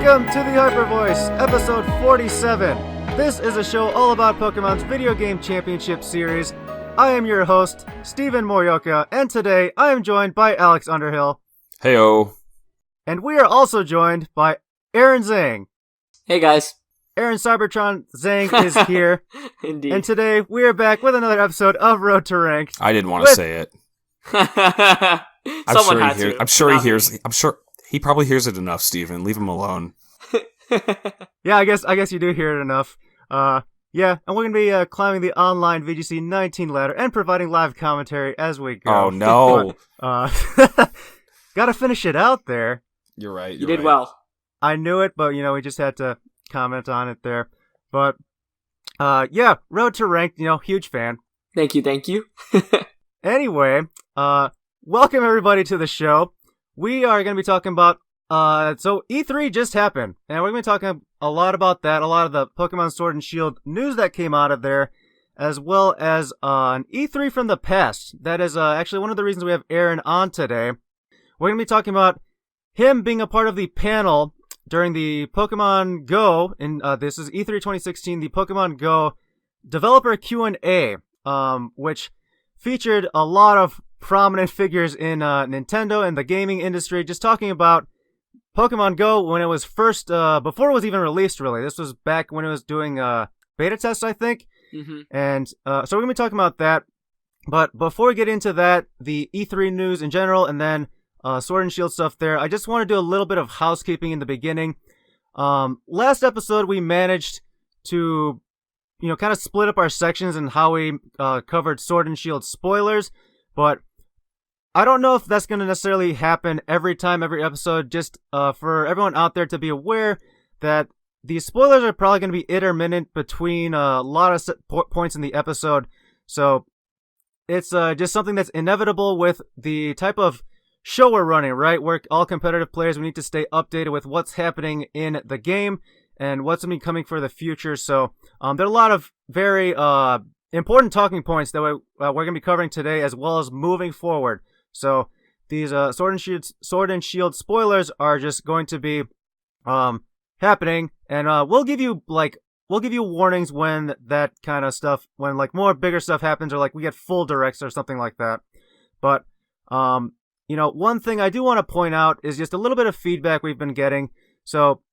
Welcome to the Hypervoice, episode 47. This is a show all about Pokemon's video game championship series. I am your host, Steven Morioka, and today I am joined by Alex Underhill. Heyo. And we are also joined by Aaron Zheng. Hey guys. Aaron Cybertron Zheng is here. Indeed. And today we are back with another episode of Road to Ranked. I didn't want to say it. I'm sure he hears. I'm sure he probably hears it enough, Steven. Leave him alone. Yeah, I guess you do hear it enough. Yeah, and we're going to be climbing the online VGC 19 ladder and providing live commentary as we go. Oh, no. Gotta finish it out there. You're right. You did well. I knew it, but, we just had to comment on it there. But, yeah, Road to Ranked, huge fan. Thank you. Anyway, welcome everybody to the show. We are going to be talking about, so E3 just happened, and we're going to be talking a lot about that, a lot of the Pokemon Sword and Shield news that came out of there, as well as an E3 from the past. That is actually one of the reasons we have Aaron on today. We're going to be talking about him being a part of the panel during the Pokemon Go, and this is E3 2016, the Pokemon Go developer Q&A, which featured a lot of prominent figures in Nintendo and the gaming industry, just talking about Pokemon Go when it was first, before it was even released, really. This was back when it was doing beta tests, I think. Mm-hmm. And so we're going to be talking about that. But before we get into that, the E3 news in general, and then Sword and Shield stuff there, I just want to do a little bit of housekeeping in the beginning. Last episode, we managed to, kind of split up our sections and how we covered Sword and Shield spoilers. But I don't know if that's going to necessarily happen every time, every episode, just for everyone out there to be aware that these spoilers are probably going to be intermittent between a lot of points in the episode. So it's just something that's inevitable with the type of show we're running, right? We're all competitive players. We need to stay updated with what's happening in the game and what's going to be coming for the future. So there are a lot of very important talking points that we're going to be covering today, as well as moving forward. So these Sword and Shield spoilers are just going to be happening, and we'll give you warnings when that kind of stuff, when more bigger stuff happens, or we get full directs or something like that. But one thing I do want to point out is just a little bit of feedback we've been getting. So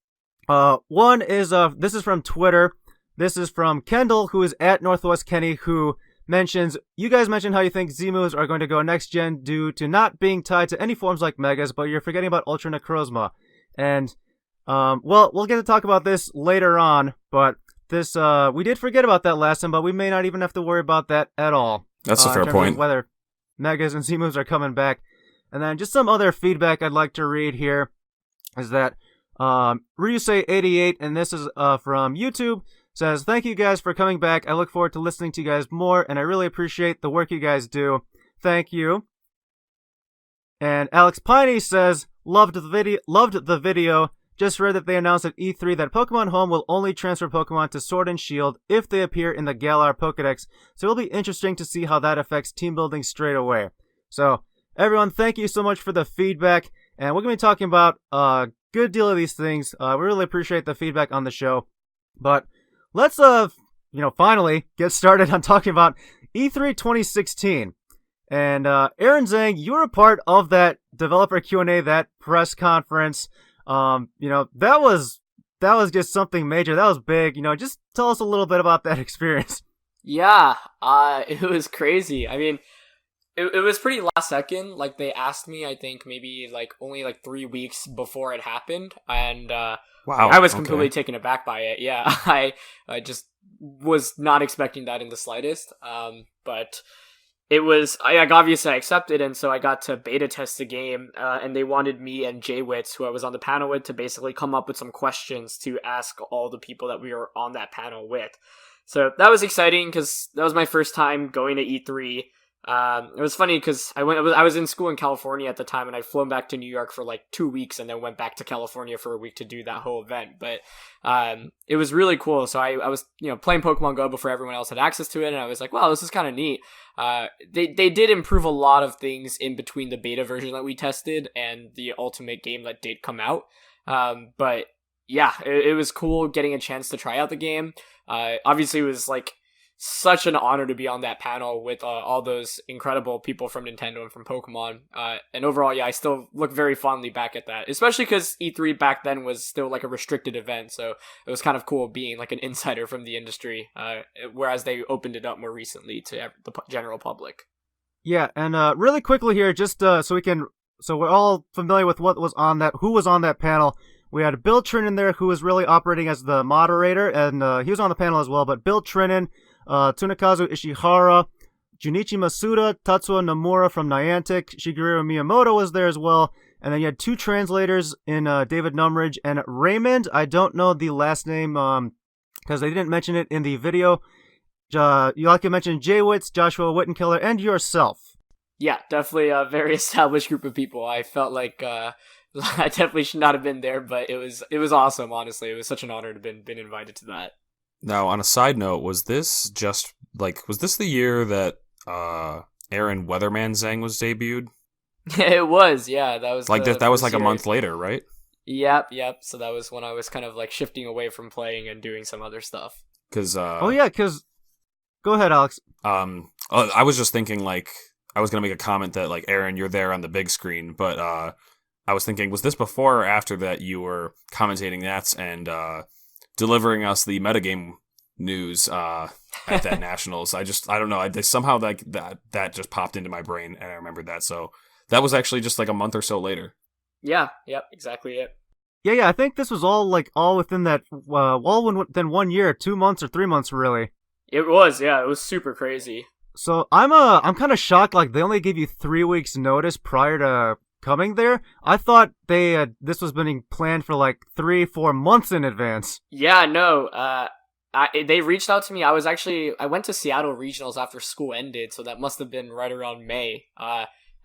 one is this is from Twitter. This is from Kendall, who is at Northwest Kenny, who mentions, you guys mentioned how you think Z-moves are going to go next gen due to not being tied to any forms like Megas, but you're forgetting about Ultra Necrozma. And, we'll get to talk about this later on, but this, we did forget about that last time, but we may not even have to worry about that at all. That's a fair point. Whether Megas and Z-moves are coming back. And then just some other feedback I'd like to read here is that, Ryusei88, and this is, from YouTube, says, thank you guys for coming back. I look forward to listening to you guys more, and I really appreciate the work you guys do. Thank you. And Alex Piney says, loved the video. Just read that they announced at E3 that Pokemon Home will only transfer Pokemon to Sword and Shield if they appear in the Galar Pokedex, so it'll be interesting to see how that affects team building straight away. So, everyone, thank you so much for the feedback, and we're going to be talking about a good deal of these things. We really appreciate the feedback on the show, but let's, finally get started on talking about E3 2016. And, Aaron Zheng, you were a part of that developer Q&A, that press conference. That was just something major. That was big. Just tell us a little bit about that experience. Yeah, it was crazy. I mean, it was pretty last second. They asked me, I think, maybe, only 3 weeks before it happened. And, wow, I was completely taken aback by it. Yeah, I just was not expecting that in the slightest. But it was, obviously I accepted, and so I got to beta test the game, and they wanted me and Jay Witz, who I was on the panel with, to basically come up with some questions to ask all the people that we were on that panel with. So that was exciting, because that was my first time going to E3. It was funny because I was in school in California at the time, and I'd flown back to New York for 2 weeks and then went back to California for a week to do that whole event. But it was really cool. So I was playing Pokemon Go before everyone else had access to it, and I was like, wow, this is kind of neat. They did improve a lot of things in between the beta version that we tested and the ultimate game that did come out. But yeah, it was cool getting a chance to try out the game. Obviously, it was like such an honor to be on that panel with all those incredible people from Nintendo and from Pokemon. And overall, yeah, I still look very fondly back at that, especially because E3 back then was still like a restricted event, so it was kind of cool being like an insider from the industry, whereas they opened it up more recently to the general public. Yeah, and really quickly here, just so we're all familiar with who was on that panel. We had Bill Trinan there, who was really operating as the moderator, and he was on the panel as well. But Bill Trinan, Tsunekazu Ishihara, Junichi Masuda, Tatsuo Nomura from Niantic, Shigeru Miyamoto was there as well, and then you had 2 translators in David Numridge and Raymond. I don't know the last name because they didn't mention it in the video. You mentioned Jay Witz, Joshua Wittenkiller, and yourself. Yeah, definitely a very established group of people. I felt like I definitely should not have been there, but it was awesome. Honestly, it was such an honor to been invited to that. Now, on a side note, was this the year that Aaron Weatherman Zheng was debuted? It was, yeah. That was that was like a month later, right? Yep. So that was when I was kind of like shifting away from playing and doing some other stuff. Because go ahead, Alex. I was just thinking like I was gonna make a comment that like Aaron, you're there on the big screen, but I was thinking, was this before or after that you were commentating that and delivering us the metagame news at that Nationals? I don't know. Somehow like that just popped into my brain and I remembered that. So that was actually just like a month or so later. Yeah. Yep. Exactly it. Yeah. I think this was all within that within 1 year, 2 months or 3 months, really. It was. Yeah. It was super crazy. So I'm kind of shocked. Like they only gave you 3 weeks notice prior to coming there. I thought this was being planned for like 3-4 months in advance. Yeah, no. They reached out to me. I went to Seattle Regionals after school ended, so that must have been right around May.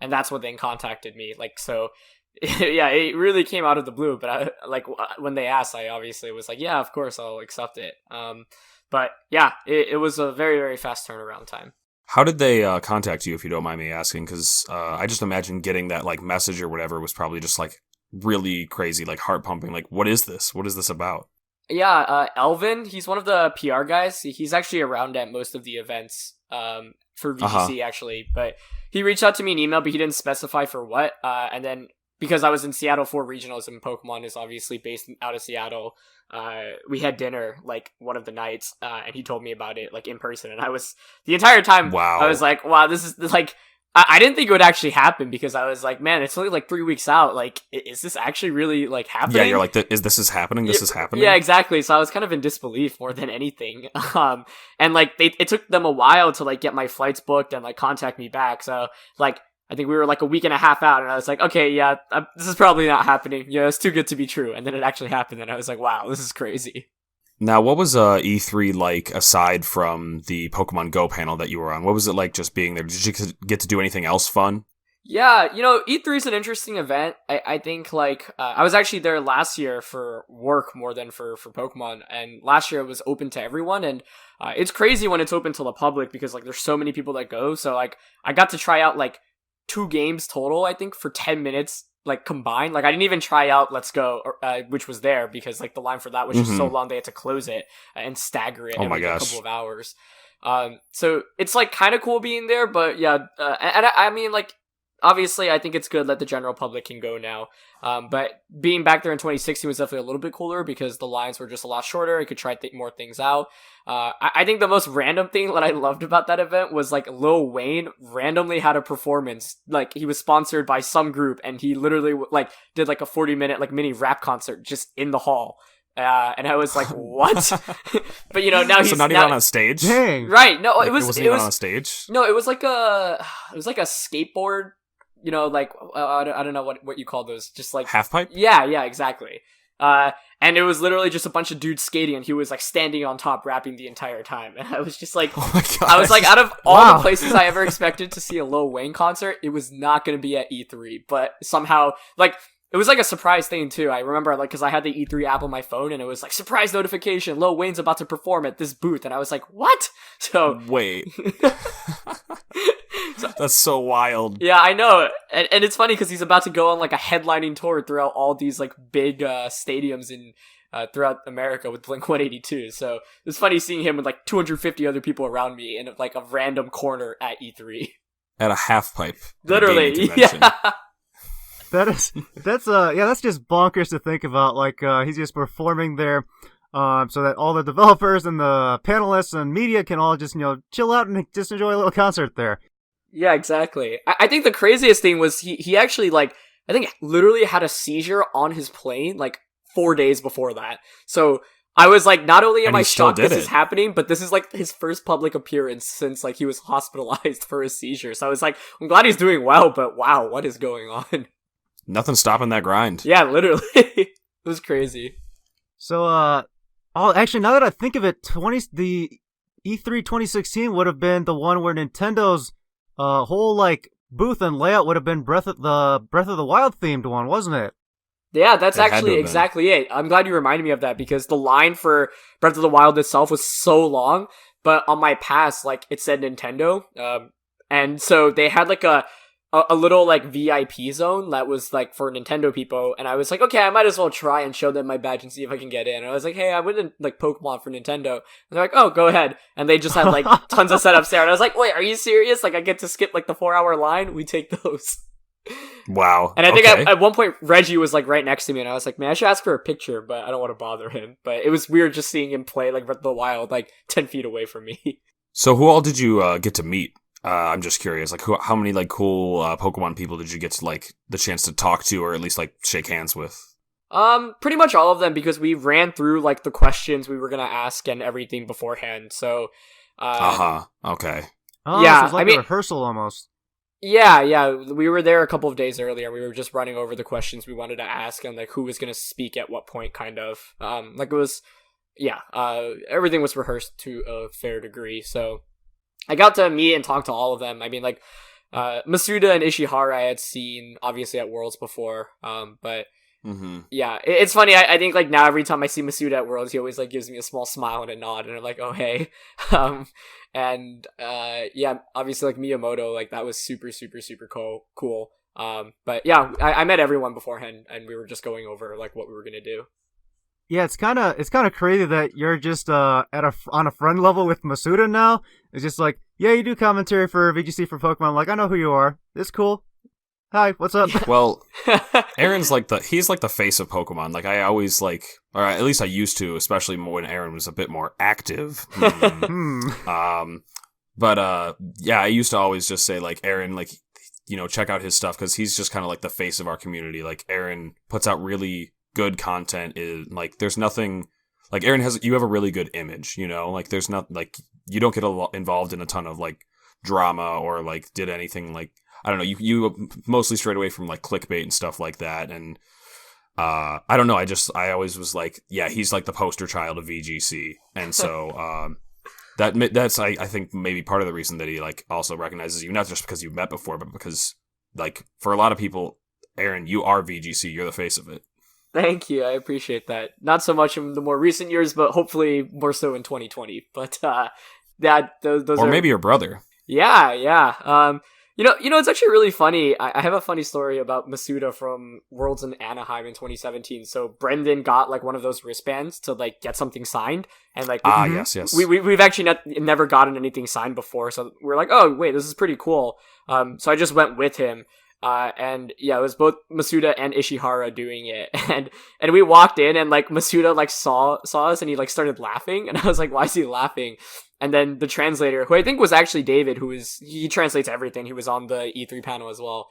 And that's when they contacted me. Like, so, yeah, it really came out of the blue. But when they asked, I obviously was like, yeah, of course, I'll accept it. But yeah, it was a very, very fast turnaround time. How did they contact you, if you don't mind me asking? Because I just imagine getting that like message or whatever was probably just like really crazy, like heart pumping. Like, what is this? What is this about? Yeah, Elvin, he's one of the PR guys. He's actually around at most of the events for VGC, actually. But he reached out to me in email, but he didn't specify for what. And then because I was in Seattle for regionals and Pokemon is obviously based out of Seattle, we had dinner like one of the nights, and he told me about it like in person. And I was the entire time, wow. I was like, wow, this is like, I didn't think it would actually happen because I was like, man, it's only like 3 weeks out. Like, is this actually really like happening? Yeah, you're like, this is happening? This is happening? Yeah, exactly. So I was kind of in disbelief more than anything. And like, it took them a while to like get my flights booked and like contact me back. So like, I think we were like a week and a half out and I was like, okay, yeah, this is probably not happening. Yeah, it's too good to be true. And then it actually happened and I was like, wow, this is crazy. Now, what was E3 like aside from the Pokemon Go panel that you were on? What was it like just being there? Did you get to do anything else fun? Yeah, E3 is an interesting event. I think like I was actually there last year for work more than for Pokemon, and last year it was open to everyone, and it's crazy when it's open to the public because like there's so many people that go. So like I got to try out like 2 games total, I think, for 10 minutes. Like combined, like I didn't even try out Let's Go, which was there because like the line for that was just so long they had to close it and stagger it every couple of hours. So it's like kind of cool being there, but yeah, and I mean like obviously I think it's good that the general public can go now. But being back there in 2016 was definitely a little bit cooler because the lines were just a lot shorter. I could try more things out. I think the most random thing that I loved about that event was like Lil Wayne randomly had a performance. Like he was sponsored by some group and he literally like did like a 40-minute like mini rap concert just in the hall. And I was like, what? But now he's not even on a stage. Dang. Right. No, like, it was on a stage. No, it was like a skateboard. Like I don't know what you call those, just like half pipe. Yeah, exactly. And it was literally just a bunch of dudes skating, and he was like standing on top, rapping the entire time. And I was just like, oh my gosh. I was like, out of all the places I ever expected to see a Lil Wayne concert, it was not going to be at E3. But somehow, like, it was like a surprise thing too. I remember like because I had the E3 app on my phone, and it was like surprise notification: Lil Wayne's about to perform at this booth, and I was like, what? So wait. That's so wild. Yeah, I know. And it's funny because he's about to go on like a headlining tour throughout all these like big stadiums in throughout America with Blink-182. So it was funny seeing him with like 250 other people around me in like a random corner at E3. At a half pipe. Literally, yeah. That's just bonkers to think about. Like, he's just performing there, so that all the developers and the panelists and media can all just, chill out and just enjoy a little concert there. Yeah, exactly. I think the craziest thing was he actually, like, I think literally had a seizure on his plane, like, 4 days before that. So I was like, not only am I shocked this is happening, but this is like his first public appearance since like he was hospitalized for a seizure. So I was like, I'm glad he's doing well, but wow, what is going on? Nothing stopping that grind. Yeah, literally. It was crazy. So, actually, now that I think of it, the E3 2016 would have been the one where Nintendo's whole like booth and layout would have been Breath of the Wild themed one, wasn't it? Yeah, that's actually exactly it. I'm glad you reminded me of that because the line for Breath of the Wild itself was so long, but on my pass, like, it said Nintendo. And so they had like a little like VIP zone that was like for Nintendo people, and I was like, okay, I might as well try and show them my badge and see if I can get in. And I was like, hey, I went in like Pokemon for Nintendo. And they're like, oh, go ahead. And they just had like tons of setups there. And I was like, wait, are you serious? Like, I get to skip like the 4-hour line? We take those. Wow. And I think at one point Reggie was like right next to me, and I was like, man, I should ask for a picture, but I don't want to bother him. But it was weird just seeing him play like Breath of the Wild like 10 feet away from me. So who all did you get to meet? I'm just curious, like how many like cool Pokemon people did you get to like the chance to talk to or at least like shake hands with? Pretty much all of them, because we ran through like the questions we were gonna ask and everything beforehand. So okay. Oh, yeah, so it's like a rehearsal almost. Yeah, we were there a couple of days earlier. We were just running over the questions we wanted to ask and like who was going to speak at what point, kind of. Like it was, everything was rehearsed to a fair degree. So I got to meet and talk to all of them. I mean, like, Masuda and Ishihara I had seen obviously at Worlds before. But yeah, it's funny. I think like now every time I see Masuda at Worlds, he always like gives me a small smile and a nod, and I'm like, oh hey. And yeah, obviously like Miyamoto, like that was super cool. But yeah, I met everyone beforehand, and we were just going over like what we were gonna do. Yeah, it's kind of crazy that you're just on a friend level with Masuda now. It's just like, yeah, you do commentary for VGC for Pokemon. Like, I know who you are. It's cool. Hi, what's up? Well, Aaron's he's like the face of Pokemon. Like I always like, or at least I used to, especially when Aaron was a bit more active. But yeah, I used to always just say like, Aaron, like, check out his stuff, because he's just kind of like the face of our community. Like Aaron puts out really good content. Is like, there's nothing like you have a really good image. Like there's not like you don't get involved in a ton of like drama or like did anything like. I don't know, you mostly strayed away from like clickbait and stuff like that, and I don't know, I always was like, yeah, he's like the poster child of VGC, and so that's I think maybe part of the reason that he like also recognizes you, not just because you've met before, but because like for a lot of people, Aaron, you are VGC, you're the face of it. Thank you, I appreciate that. Not so much in the more recent years, but hopefully more so in 2020. But those or are maybe your brother. Yeah. It's actually really funny. I have a funny story about Masuda from Worlds in Anaheim in 2017. So Brendan got like one of those wristbands to like get something signed, and like yes. We've actually never gotten anything signed before, so we're like, oh wait, this is pretty cool. So I just went with him. And yeah, it was both Masuda and Ishihara doing it, and we walked in, and like Masuda like saw us, and he like started laughing, and I was like, why is he laughing? And then the translator, who I think was actually David, he translates everything. He was on the E3 panel as well.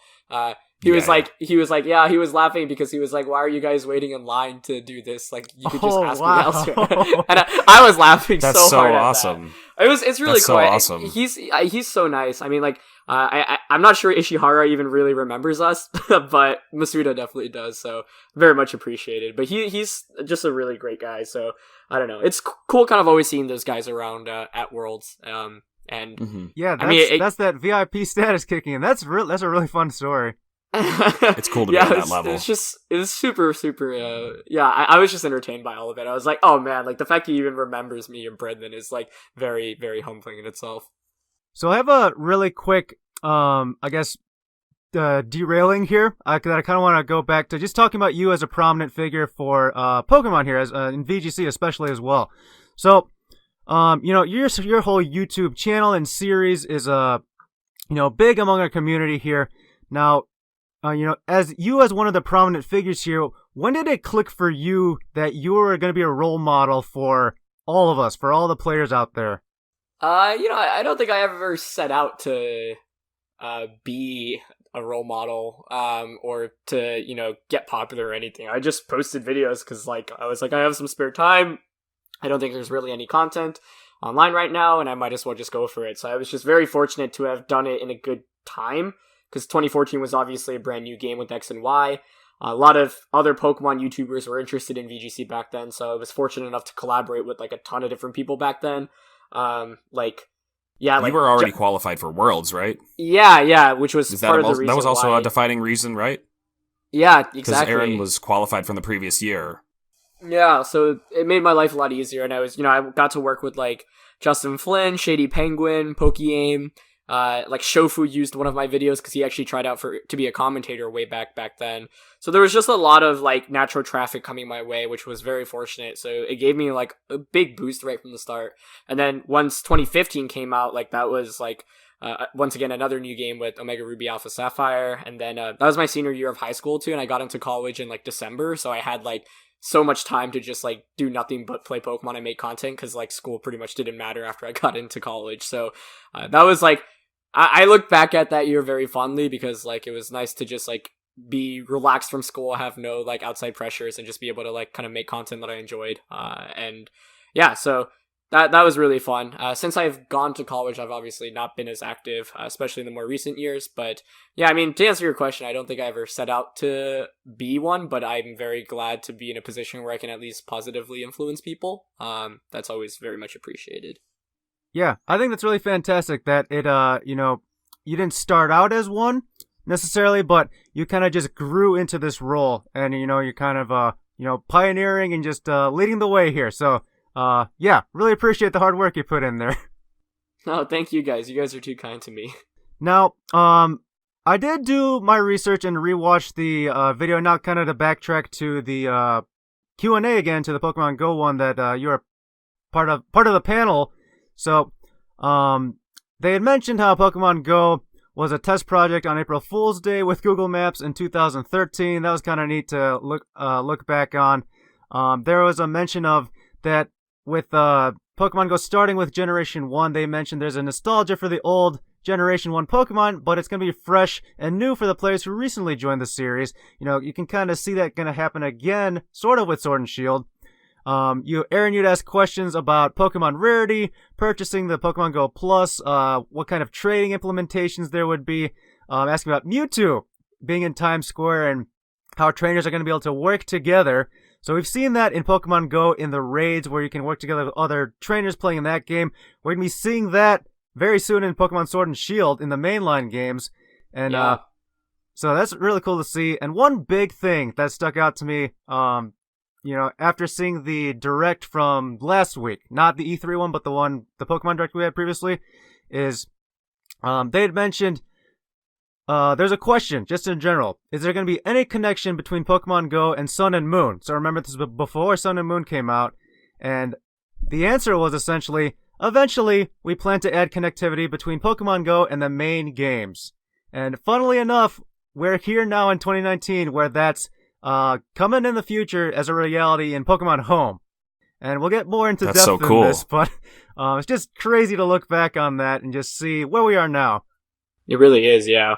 He was like, yeah, he was laughing because he was like, why are you guys waiting in line to do this? Like, you could just ask me elsewhere. And I was laughing That's so hard awesome. at that. It's really That's cool. So awesome. He's so nice. I mean, like, I'm not sure Ishihara even really remembers us, but Masuda definitely does. So very much appreciated. But he's just a really great guy. So I don't know. It's cool kind of always seeing those guys around at Worlds. And yeah, that's that VIP status kicking in. That's a really fun story. It's cool to be on that level. It was super. I was just entertained by all of it. I was like, oh man, like the fact he even remembers me and Brendan is like very, very humbling in itself. So I have a really quick, I guess, derailing here, that I kind of want to go back to just talking about you as a prominent figure for Pokemon here, as in VGC especially as well. So, your whole YouTube channel and series is big among our community here. Now, as one of the prominent figures here, when did it click for you that you were going to be a role model for all of us, for all the players out there? I don't think I ever set out to be a role model or to get popular or anything. I just posted videos because I was like, I have some spare time. I don't think there's really any content online right now, and I might as well just go for it. So I was just very fortunate to have done it in a good time, because 2014 was obviously a brand new game with X and Y. A lot of other Pokemon YouTubers were interested in VGC back then, so I was fortunate enough to collaborate with a ton of different people back then. You were already qualified for Worlds, right? Yeah, which was part of the reason that was also why... a defining reason, right? Yeah, exactly. Because Aaron was qualified from the previous year. Yeah, so it made my life a lot easier, and I was, I got to work with Justin Flynn, Shady Penguin, PokeAim. Shofu used one of my videos because he actually tried out to be a commentator way back then. So there was just a lot of natural traffic coming my way, which was very fortunate. So it gave me a big boost right from the start. And then once 2015 came out, that was once again another new game with Omega Ruby Alpha Sapphire. And then that was my senior year of high school too, and I got into college in December, so I had so much time to just do nothing but play Pokemon and make content, because school pretty much didn't matter after I got into college. So that was I look back at that year very fondly, because it was nice to just be relaxed from school, have no outside pressures, and just be able to kind of make content that I enjoyed. And yeah, so that was really fun. Since I've gone to college, I've obviously not been as active, especially in the more recent years. But yeah, I mean, to answer your question, I don't think I ever set out to be one, but I'm very glad to be in a position where I can at least positively influence people. That's always very much appreciated. Yeah, I think that's really fantastic that it, you didn't start out as one necessarily, but you kind of just grew into this role, and, you're kind of, pioneering and just leading the way here. So, yeah, really appreciate the hard work you put in there. Oh, thank you guys. You guys are too kind to me. Now, I did do my research and rewatch the video, now kind of to backtrack to the Q&A again, to the Pokemon Go one that you were part of the panel. So, they had mentioned how Pokemon Go was a test project on April Fool's Day with Google Maps in 2013. That was kind of neat to look back on. There was a mention of that with Pokemon Go starting with Generation 1, they mentioned there's a nostalgia for the old Generation 1 Pokemon, but it's going to be fresh and new for the players who recently joined the series. You can kind of see that going to happen again, sort of with Sword and Shield. Aaron, you'd ask questions about Pokemon rarity, purchasing the Pokemon Go Plus, what kind of trading implementations there would be, asking about Mewtwo being in Times Square and how trainers are going to be able to work together. So we've seen that in Pokemon Go in the raids where you can work together with other trainers playing in that game. We're going to be seeing that very soon in Pokemon Sword and Shield in the mainline games. And, yeah. So that's really cool to see. And one big thing that stuck out to me, after seeing the direct from last week, not the E3 one, but the Pokemon direct we had previously, is they had mentioned there's a question, just in general. Is there going to be any connection between Pokemon Go and Sun and Moon? So remember, this was before Sun and Moon came out, and the answer was essentially, eventually, we plan to add connectivity between Pokemon Go and the main games. And funnily enough, we're here now in 2019 where that's coming in the future as a reality in Pokemon Home. And we'll get more into depth in this, but it's just crazy to look back on that and just see where we are now. It really is, yeah.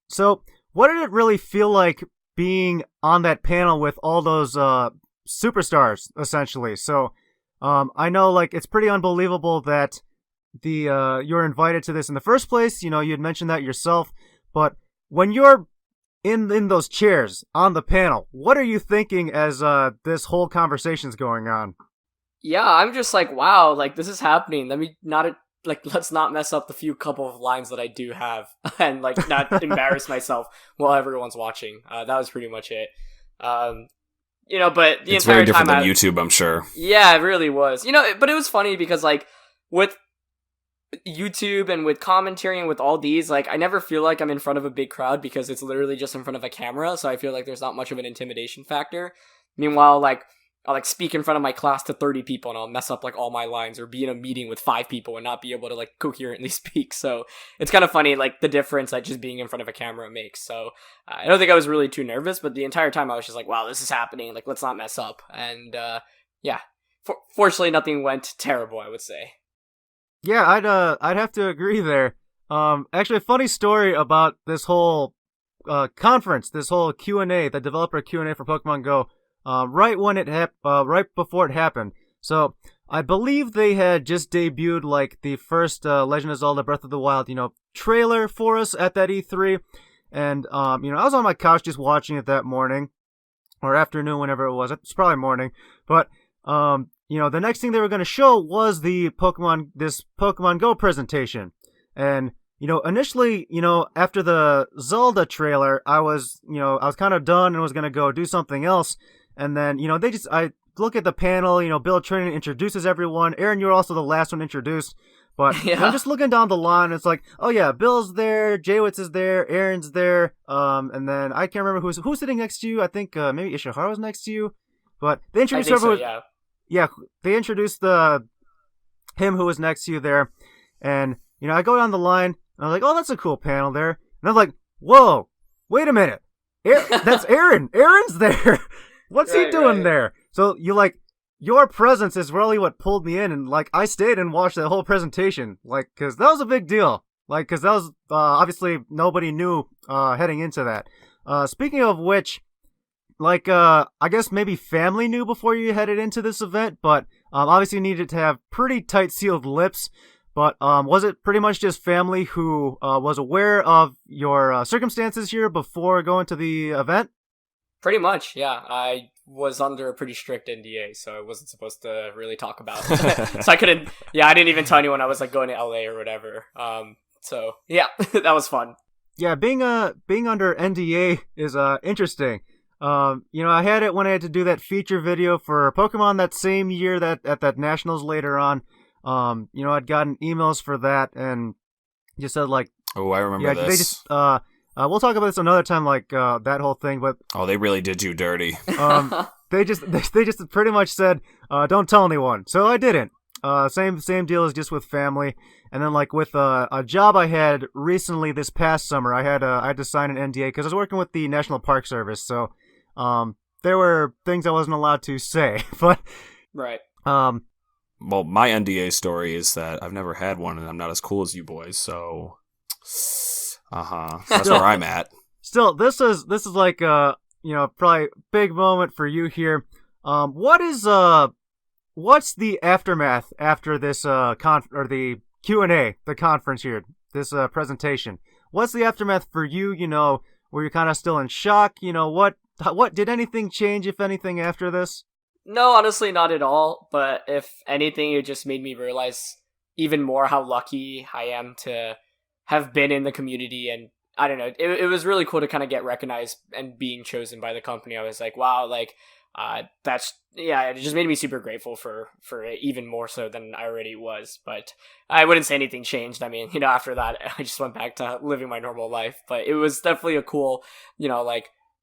So, what did it really feel like being on that panel with all those superstars, essentially? So, I know it's pretty unbelievable that you were invited to this in the first place. You had mentioned that yourself, but when you're in those chairs on the panel, what are you thinking as this whole conversation's going on? Yeah, I'm just wow, this is happening. Let's not mess up the few couple of lines that I do have and not embarrass myself while everyone's watching. That was pretty much it. But the it's entire very different time than YouTube, I'm sure. Yeah, it really was. But it was funny because with YouTube and with commentary and with all these, like, I never feel like I'm in front of a big crowd because it's literally just in front of a camera, so I feel like there's not much of an intimidation factor. Meanwhile, like, I'll like speak in front of my class to 30 people and I'll mess up like all my lines, or be in a meeting with 5 people and not be able to like coherently speak. So it's kind of funny, like the difference that just being in front of a camera makes. So I don't think I was really too nervous, but the entire time I was just like, wow, this is happening. Like, let's not mess up. And yeah, fortunately nothing went terrible, I would say. Yeah, I'd have to agree there. Actually, a funny story about this whole conference, this whole Q&A, the developer Q&A for Pokemon Go. Right when right before it happened. So I believe they had just debuted like the first Legend of Zelda: Breath of the Wild, trailer for us at that E3, and I was on my couch just watching it that morning or afternoon, whenever it was. It's probably morning, but the next thing they were going to show was this Pokemon Go presentation, and initially, after the Zelda trailer, I was kind of done and was going to go do something else. And then, I look at the panel, Bill Training introduces everyone. Aaron, you're also the last one introduced. But Yeah. I'm just looking down the line. It's like, oh yeah, Bill's there, Jaywitz is there, Aaron's there. And then I can't remember who's sitting next to you. I think maybe Ishihara was next to you. But they introduced I think everyone. so, yeah. Yeah, they introduced him who was next to you there. And, I go down the line, and I was like, oh, that's a cool panel there. And I was like, whoa, wait a minute. That's Aaron. Aaron's there. What's he doing there? So your presence is really what pulled me in, and I stayed and watched the whole presentation, cause that was a big deal, cause that was obviously nobody knew heading into that. Speaking of which, I guess maybe family knew before you headed into this event, but obviously you needed to have pretty tight sealed lips. But was it pretty much just family who was aware of your circumstances here before going to the event? Pretty much, yeah. I was under a pretty strict NDA, so I wasn't supposed to really talk about it. So I couldn't, I didn't even tell anyone I was going to LA or whatever. So yeah, that was fun. Yeah, being under NDA is interesting. I had it when I had to do that feature video for Pokemon that same year that at that Nationals later on. I'd gotten emails for that and just said oh, I remember this. They just we'll talk about this another time, that whole thing, but oh, they really did you dirty. They just pretty much said, don't tell anyone. So I didn't. Same deal as just with family. And then with a job I had recently this past summer, I had to sign an NDA because I was working with the National Park Service. So there were things I wasn't allowed to say, but right. Well, my NDA story is that I've never had one, and I'm not as cool as you boys. So, that's where I'm at. Still, this is probably a big moment for you here. What's the aftermath after this or the Q&A, the conference here, this presentation? What's the aftermath for you? Were you kind of still in shock? What did anything change, if anything, after this? No, honestly, not at all. But if anything, it just made me realize even more how lucky I am to have been in the community. And I don't know, it was really cool to kind of get recognized and being chosen by the company. I was like, wow, it just made me super grateful for it, even more so than I already was. But I wouldn't say anything changed. I mean, after that, I just went back to living my normal life. But it was definitely a cool,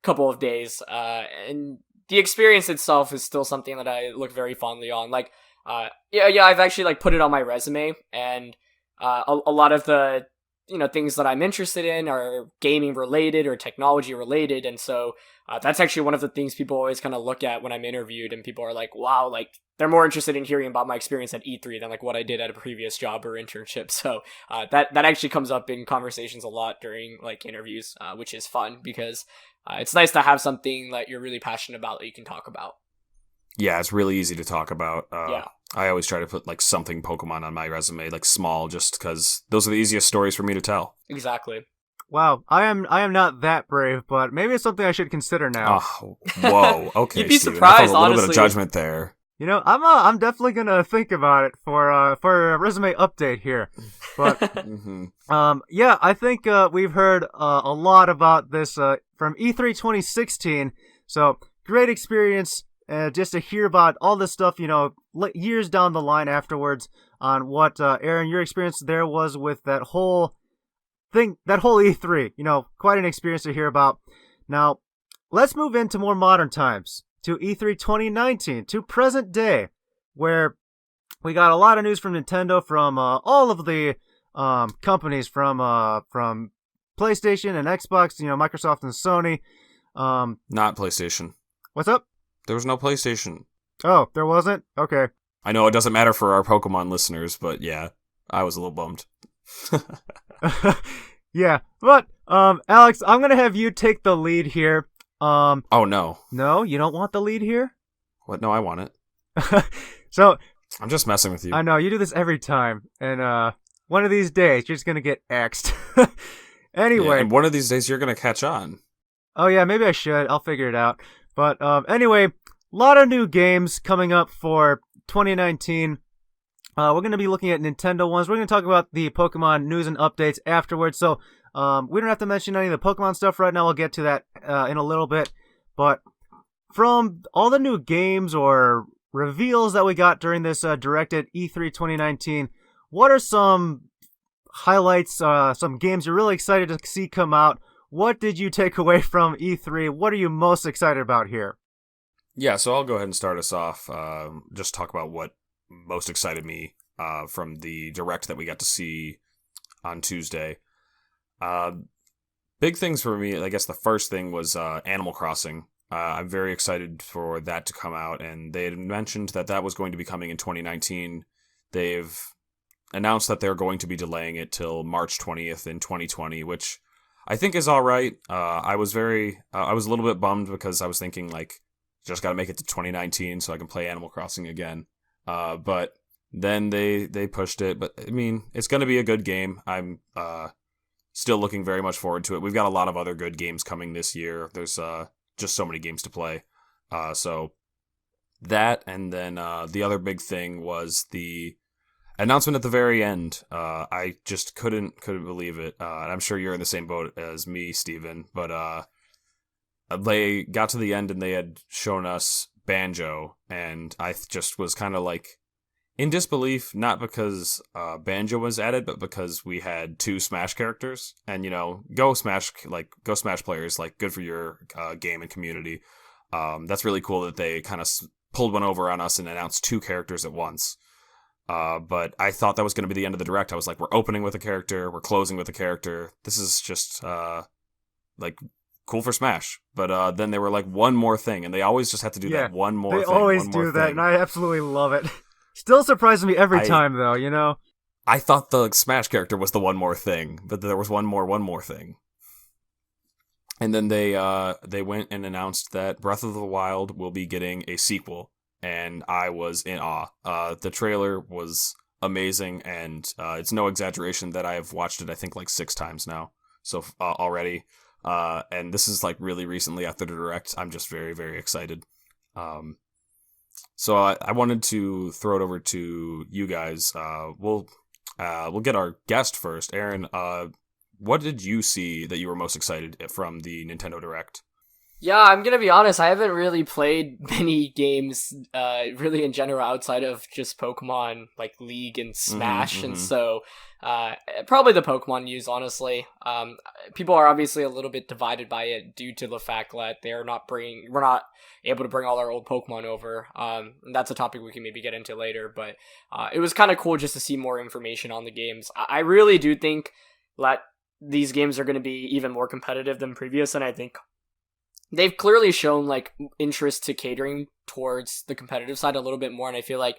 couple of days. And the experience itself is still something that I look very fondly on. I've actually put it on my resume, and a lot of the things that I'm interested in are gaming related or technology related, and so that's actually one of the things people always kind of look at when I'm interviewed, and people are like, wow, they're more interested in hearing about my experience at E3 than what I did at a previous job or internship. So that actually comes up in conversations a lot during interviews, which is fun because it's nice to have something that you're really passionate about that you can talk about. Yeah, it's really easy to talk about. Yeah. I always try to put something Pokemon on my resume, small, just because those are the easiest stories for me to tell. Exactly. Wow, I am not that brave, but maybe it's something I should consider now. Oh, whoa, okay. You'd be Steven. surprised, I felt a little honestly. bit of judgment there. I'm definitely gonna think about it for a resume update here. But I think we've heard a lot about this from E3 2016. So great experience, just to hear about all this stuff. Years down the line afterwards. on what, Aaron, your experience there was with that whole thing, that whole E3. Quite an experience to hear about. Now, let's move into more modern times, to E3 2019, to present day, where we got a lot of news from Nintendo, from all of the companies, from PlayStation and Xbox, Microsoft and Sony. Not PlayStation. What's up? There was no PlayStation. Oh, there wasn't? Okay. I know it doesn't matter for our Pokemon listeners, but yeah, I was a little bummed. Yeah, but Alex, I'm gonna have you take the lead here. Oh no. No, you don't want the lead here? What? No, I want it. So I'm just messing with you. I know you do this every time, and one of these days you're just gonna get X'd. Anyway, yeah, and one of these days you're gonna catch on. Oh yeah, maybe I should. I'll figure it out. But anyway, a lot of new games coming up for 2019. We're going to be looking at Nintendo ones. We're going to talk about the Pokemon news and updates afterwards. So we don't have to mention any of the Pokemon stuff right now. We'll get to that in a little bit. But from all the new games or reveals that we got during this Direct at E3 2019, what are some highlights, some games you're really excited to see come out? What did you take away from E3? What are you most excited about here? Yeah, so I'll go ahead and start us off. Just talk about what most excited me from the Direct that we got to see on Tuesday. Big things for me, I guess the first thing was Animal Crossing. I'm very excited for that to come out, and they had mentioned that was going to be coming in 2019. They've announced that they're going to be delaying it till March 20th in 2020, which I think is all right. I was a little bit bummed because I was thinking, like, just got to make it to 2019 so I can play Animal Crossing again. But then they pushed it. But, I mean, it's going to be a good game. I'm still looking very much forward to it. We've got a lot of other good games coming this year. There's just so many games to play. So that, and then the other big thing was the announcement at the very end. I just couldn't believe it. And I'm sure you're in the same boat as me, Steven. But they got to the end and they had shown us Banjo, and I just was kind of like in disbelief, not because Banjo was added, but because we had 2 Smash characters, and go Smash players, like, good for your game and community. That's really cool that they kind of pulled one over on us and announced 2 characters at once. But I thought that was going to be the end of the Direct. I was like, we're opening with a character, we're closing with a character. This is just like cool for Smash. But then they were like, one more thing, and they always just have to do that one more thing. They always do that, and I absolutely love it. Still surprises me every time, though, I thought the Smash character was the one more thing, but there was one more thing. And then they went and announced that Breath of the Wild will be getting a sequel, and I was in awe. The trailer was amazing, and it's no exaggeration that I have watched it, I think, like 6 times now, so already. And this is like really recently after the Direct. I'm just very, very excited. So I wanted to throw it over to you guys. We'll get our guest first. Aaron, what did you see that you were most excited from the Nintendo Direct? Yeah, I'm gonna be honest, I haven't really played many games, really in general, outside of just Pokemon, like League and Smash, and so, probably the Pokemon news, honestly. People are obviously a little bit divided by it due to the fact that we're not able to bring all our old Pokemon over. And that's a topic we can maybe get into later, but, it was kind of cool just to see more information on the games. I really do think that these games are going to be even more competitive than previous, and I think they've clearly shown like interest to catering towards the competitive side a little bit more, and I feel like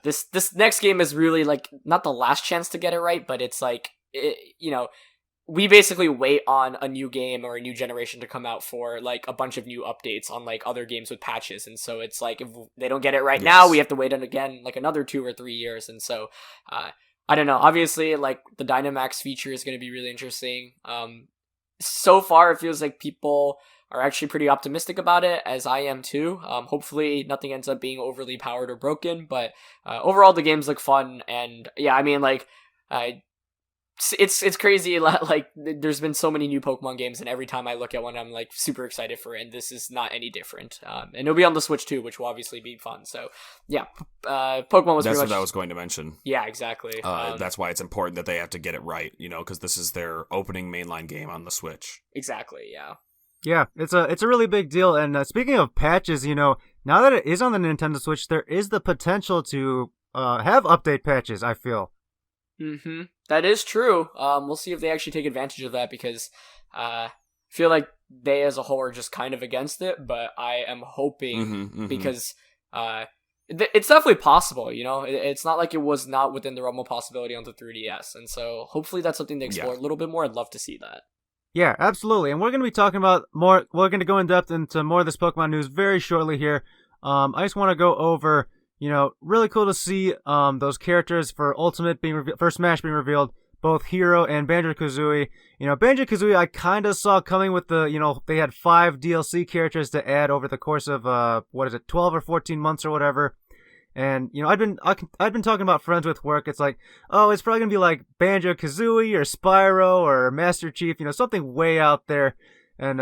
this next game is really like not the last chance to get it right, but it's like we basically wait on a new game or a new generation to come out for like a bunch of new updates on like other games with patches, and so it's like if they don't get it right now, we have to wait on again like another 2 or 3 years, and so I don't know. Obviously, like the Dynamax feature is going to be really interesting. So far, it feels like people are actually pretty optimistic about it, as I am too. Hopefully nothing ends up being overly powered or broken, but overall the games look fun, and yeah, I mean, like, it's crazy. Like there's been so many new Pokemon games, and every time I look at one, I'm like super excited for it. And this is not any different. And it'll be on the Switch too, which will obviously be fun. So yeah, Pokemon was That's pretty much. what I was going to mention. Yeah, exactly. That's why it's important that they have to get it right, because this is their opening mainline game on the Switch. Exactly. Yeah. Yeah, it's a really big deal. And speaking of patches, now that it is on the Nintendo Switch, there is the potential to have update patches, I feel. Mm-hmm. That is true. We'll see if they actually take advantage of that, because I feel like they as a whole are just kind of against it, but I am hoping because it's definitely possible, It's not like it was not within the realm of possibility on the 3DS, and so hopefully that's something they explore a little bit more. I'd love to see that. Yeah, absolutely. And we're going to be talking about more, we're going to go in depth into more of this Pokemon news very shortly here. I just want to go over, really cool to see those characters for Ultimate for Smash being revealed, both Hero and Banjo-Kazooie. Banjo-Kazooie I kind of saw coming with the, they had 5 DLC characters to add over the course of, 12 or 14 months or whatever. And, I'd been talking about friends with work. It's like, oh, it's probably going to be like Banjo-Kazooie or Spyro or Master Chief, something way out there. And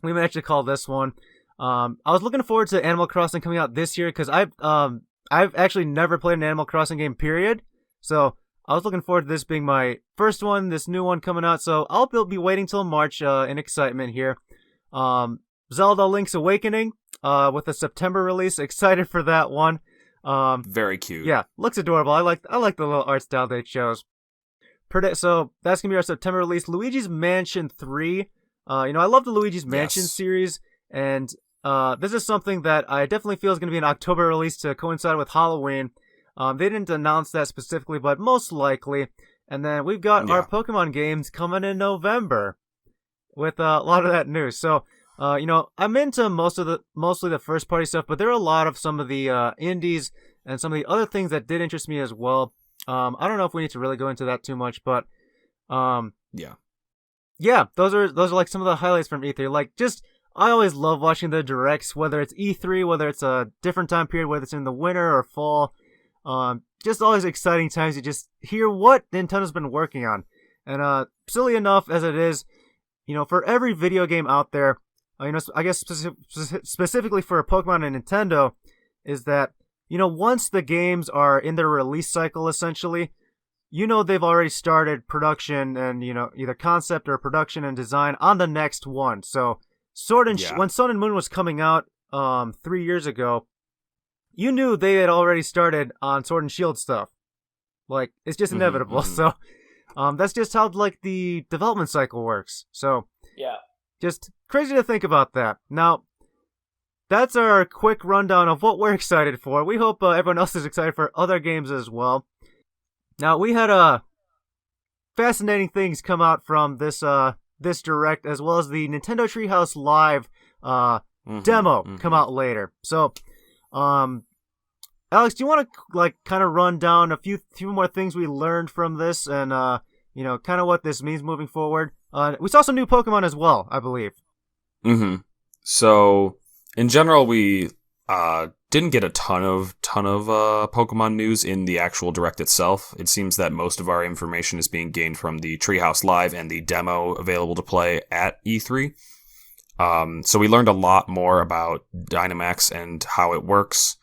we managed to call this one. I was looking forward to Animal Crossing coming out this year because I've actually never played an Animal Crossing game, period. So I was looking forward to this being my first one, this new one coming out. So I'll be waiting till March in excitement here. Zelda Link's Awakening with a September release. Excited for that one. Very cute. Yeah, looks adorable. I like the little art style they chose. So that's gonna be our September release. Luigi's Mansion 3. I love the Luigi's Mansion series, and this is something that I definitely feel is gonna be an October release to coincide with Halloween. They didn't announce that specifically, but most likely. And then we've got our Pokemon games coming in November with a lot of that news. So, I'm into mostly the first party stuff, but there are a lot of some of the indies and some of the other things that did interest me as well. I don't know if we need to really go into that too much, but those are like some of the highlights from E3. Like, I always love watching the directs, whether it's E3, whether it's a different time period, whether it's in the winter or fall. Just always exciting times to just hear what Nintendo's been working on. And silly enough as it is, for every video game out there, I guess specifically for Pokemon and Nintendo, is that, once the games are in their release cycle, essentially, they've already started production and, either concept or production and design on the next one. So, when Sun and Moon was coming out 3 years ago, you knew they had already started on Sword and Shield stuff. Like, it's just inevitable. So, that's just how, the development cycle works. So, yeah. Just crazy to think about that. Now, that's our quick rundown of what we're excited for. We hope everyone else is excited for other games as well. Now, we had fascinating things come out from this direct, as well as the Nintendo Treehouse Live demo come out later. So, Alex, do you want to kind of run down a few more things we learned from this, and kind of what this means moving forward? We saw some new Pokemon as well, I believe. So, in general, we didn't get a ton of Pokemon news in the actual direct itself. It seems that most of our information is being gained from the Treehouse Live and the demo available to play at E3. So we learned a lot more about Dynamax and how it works.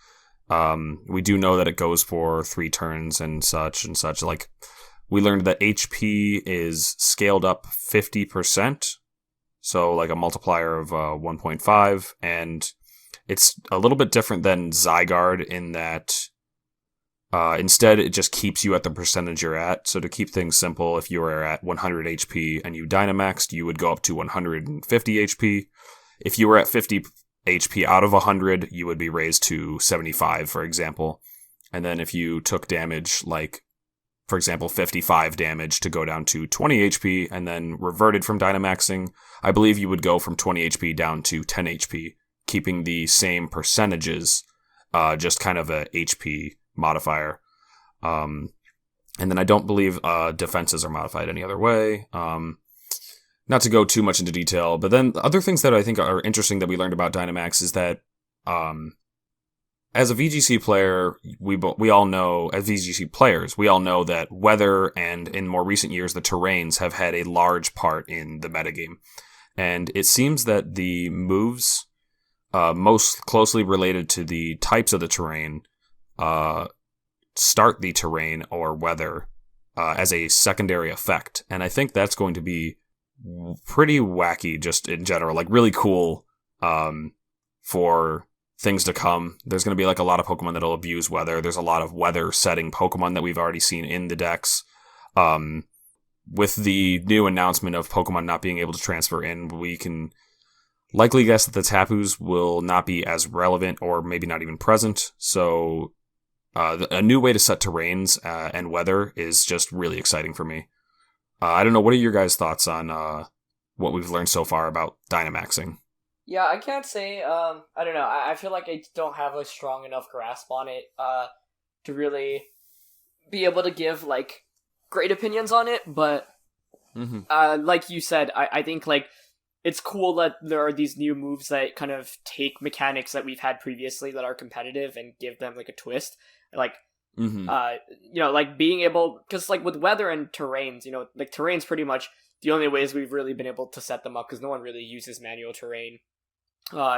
We do know that it goes for 3 turns and such. Like, we learned that HP is scaled up 50%. So, like a multiplier of 1.5. And it's a little bit different than Zygarde in that instead it just keeps you at the percentage you're at. So to keep things simple, if you were at 100 HP and you Dynamaxed, you would go up to 150 HP. If you were at 50 HP out of 100, you would be raised to 75, for example. And then if you took damage, like, for example, 55 damage to go down to 20 HP and then reverted from Dynamaxing, I believe you would go from 20 HP down to 10 HP, keeping the same percentages, just kind of a HP modifier. And then I don't believe defenses are modified any other way. Not to go too much into detail, but then other things that I think are interesting that we learned about Dynamax is that as a VGC player, we all know, as VGC players, we all know that weather and, in more recent years, the terrains have had a large part in the metagame. And it seems that the moves most closely related to the types of the terrain start the terrain or weather as a secondary effect. And I think that's going to be pretty wacky just in general, like really cool for things to come. There's going to be like a lot of Pokemon that'll abuse weather. There's a lot of weather setting Pokemon that we've already seen in the decks. With the new announcement of Pokemon not being able to transfer in, we can likely guess that the Tapus will not be as relevant or maybe not even present. So a new way to set terrains and weather is just really exciting for me. I don't know, what are your guys' thoughts on what we've learned so far about Dynamaxing? Yeah, I can't say, I don't know, I feel like I don't have a strong enough grasp on it, to really be able to give, like, great opinions on it, but, like you said, I think, like, it's cool that there are these new moves that kind of take mechanics that we've had previously that are competitive and give them, like, a twist, like, you know, like, being able, because, like, with weather and terrains, you know, like, terrain's pretty much the only ways we've really been able to set them up, because no one really uses manual terrain,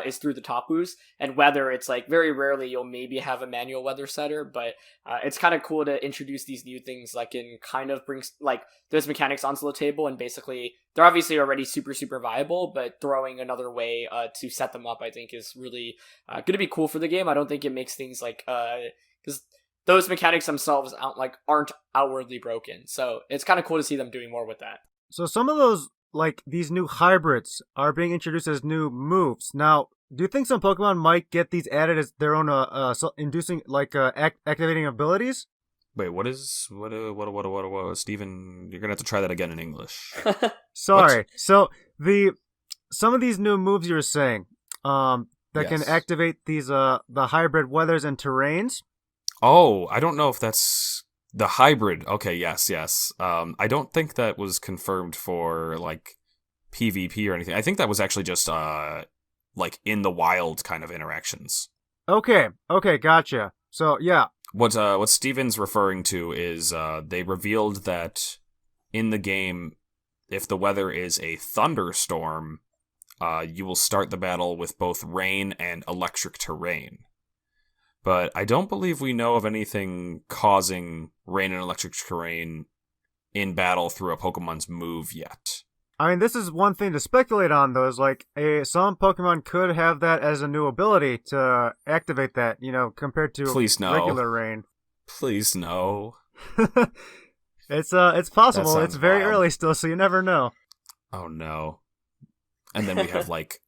is through the Tapus. And weather, it's like very rarely you'll maybe have a manual weather setter, but it's kind of cool to introduce these new things, like, and kind of brings like those mechanics onto the table, and basically they're obviously already super viable, but throwing another way to set them up, I think, is really going to be cool for the game. I don't think it makes things like because those mechanics themselves aren't outwardly broken, so it's kind of cool to see them doing more with that. So some of those, like, these new hybrids are being introduced as new moves. Now, do you think some Pokemon might get these added as their own inducing, like, activating abilities? Wait, what, Steven, you're gonna have to try that again in English. Sorry. What? So some of these new moves you were saying, that can activate these the hybrid weathers and terrains. Oh, I don't know if that's the hybrid. Okay, yes. I don't think that was confirmed for, like, PvP or anything. I think that was actually just like in the wild kind of interactions. Okay, gotcha. So yeah. What Steven's referring to is they revealed that in the game, if the weather is a thunderstorm, you will start the battle with both rain and electric terrain. But I don't believe we know of anything causing rain and electric terrain in battle through a Pokemon's move yet. I mean, this is one thing to speculate on, though, is like some Pokemon could have that as a new ability to activate that, you know, compared to regular rain. Please no. It's possible. It's very early still, so you never know. Oh no. And then we have like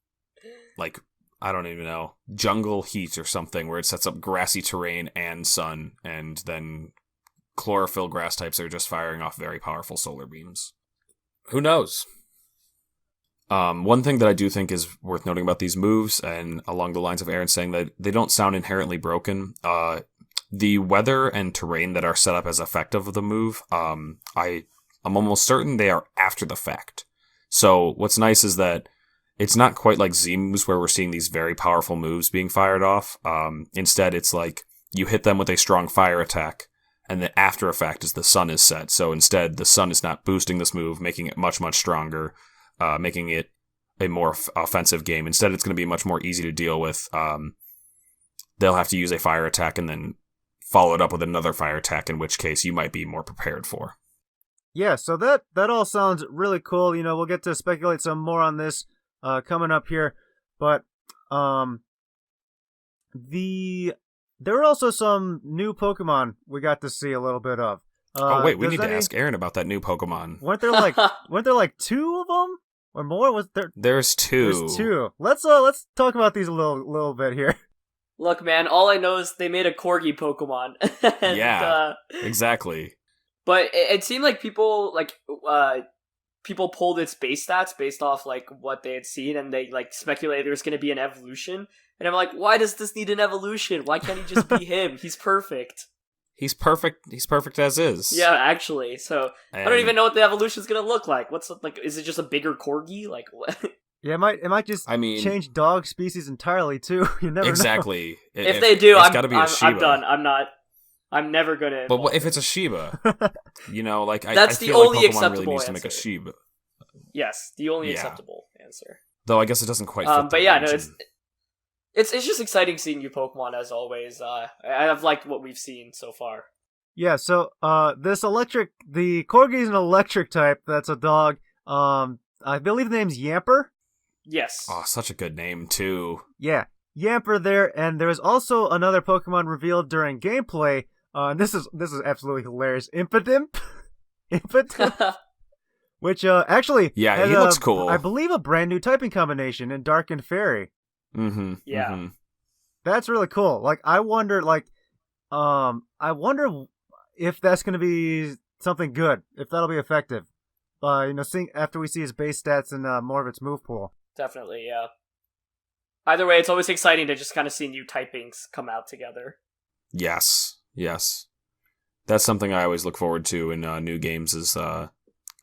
I don't even know, jungle heat or something, where it sets up grassy terrain and sun, and then chlorophyll grass types are just firing off very powerful solar beams. Who knows? One thing that I do think is worth noting about these moves, and along the lines of Aaron saying that they don't sound inherently broken, the weather and terrain that are set up as effective of the move, I'm almost certain they are after the fact. So what's nice is that it's not quite like Z moves where we're seeing these very powerful moves being fired off. Instead, it's like you hit them with a strong fire attack, and the after effect is the sun is set. So instead, the sun is not boosting this move, making it much stronger, making it a more offensive game. Instead, it's going to be much more easy to deal with. They'll have to use a fire attack and then follow it up with another fire attack, in which case you might be more prepared for. Yeah, so that all sounds really cool. You know, we'll get to speculate some more on this coming up here, but there were also some new Pokemon we got to see a little bit of. We need to ask Aaron about that new Pokemon. Weren't there like two of them or more? Was there? There's two. There's two. Let's talk about these a little bit here. Look, man, all I know is they made a Corgi Pokemon. And, yeah, exactly. But it seemed like people pulled its base stats based off like what they had seen, and they like speculated there was going to be an evolution. And I'm like, why does this need an evolution? Why can't he just be him? He's perfect. He's perfect. He's perfect as is. Yeah, actually. So I don't even know what the evolution is going to look like. What's like? Is it just a bigger Corgi? Like what? Yeah, it might just I mean, change dog species entirely too. You never know. exactly. If they do, it's got to be a Shiba. I'm done. I'm never gonna. But what if it's a Shiba? Like I That's the feel like only Pokemon really acceptable needs to make a answer. Shiba. Yes, the only Yeah. acceptable answer. Though I guess it doesn't quite fit. But yeah, no, it's just exciting seeing new Pokemon as always. I've liked what we've seen so far. Yeah, so the Corgi is an electric type. That's a dog. I believe the name's Yamper. Yes. Oh, such a good name too. Yeah, Yamper there, and there was also another Pokemon revealed during gameplay. This is absolutely hilarious. Impidimp, Impidimp, which actually Yeah, had he looks cool. I believe a brand new typing combination in Dark and Fairy. Mm-hmm. Yeah. Mm-hmm. That's really cool. Like I wonder if that's going to be something good, if that'll be effective. Seeing after we see his base stats and more of its move pool. Definitely, yeah. Either way, it's always exciting to just kind of see new typings come out together. Yes. That's something I always look forward to in new games is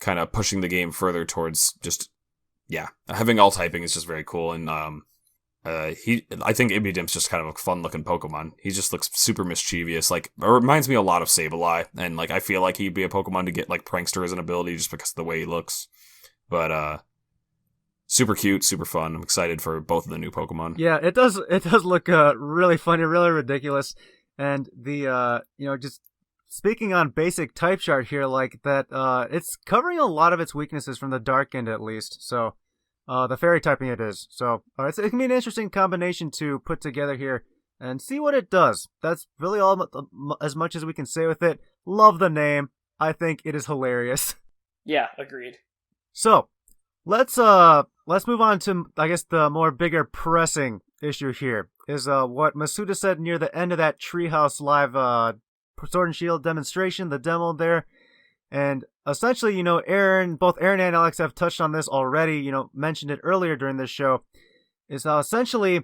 kind of pushing the game further towards just, having all typing is just very cool. And I think Ibidimp's just kind of a fun looking Pokemon. He just looks super mischievous. Like, it reminds me a lot of Sableye. And like, I feel like he'd be a Pokemon to get like Prankster as an ability just because of the way he looks. But, super cute, super fun. I'm excited for both of the new Pokemon. Yeah, it does look really funny, really ridiculous. And the just speaking on basic type chart here, like that it's covering a lot of its weaknesses from the dark end at least. So the fairy typing it is. So it can be an interesting combination to put together here and see what it does. That's really all as much as we can say with it. Love the name. I think it is hilarious. Yeah, agreed. So let's move on to, I guess, the more bigger pressing issue here is what Masuda said near the end of that Treehouse Live Sword and Shield demonstration, the demo there. And essentially, both Aaron and Alex have touched on this already, mentioned it earlier during this show, is how essentially,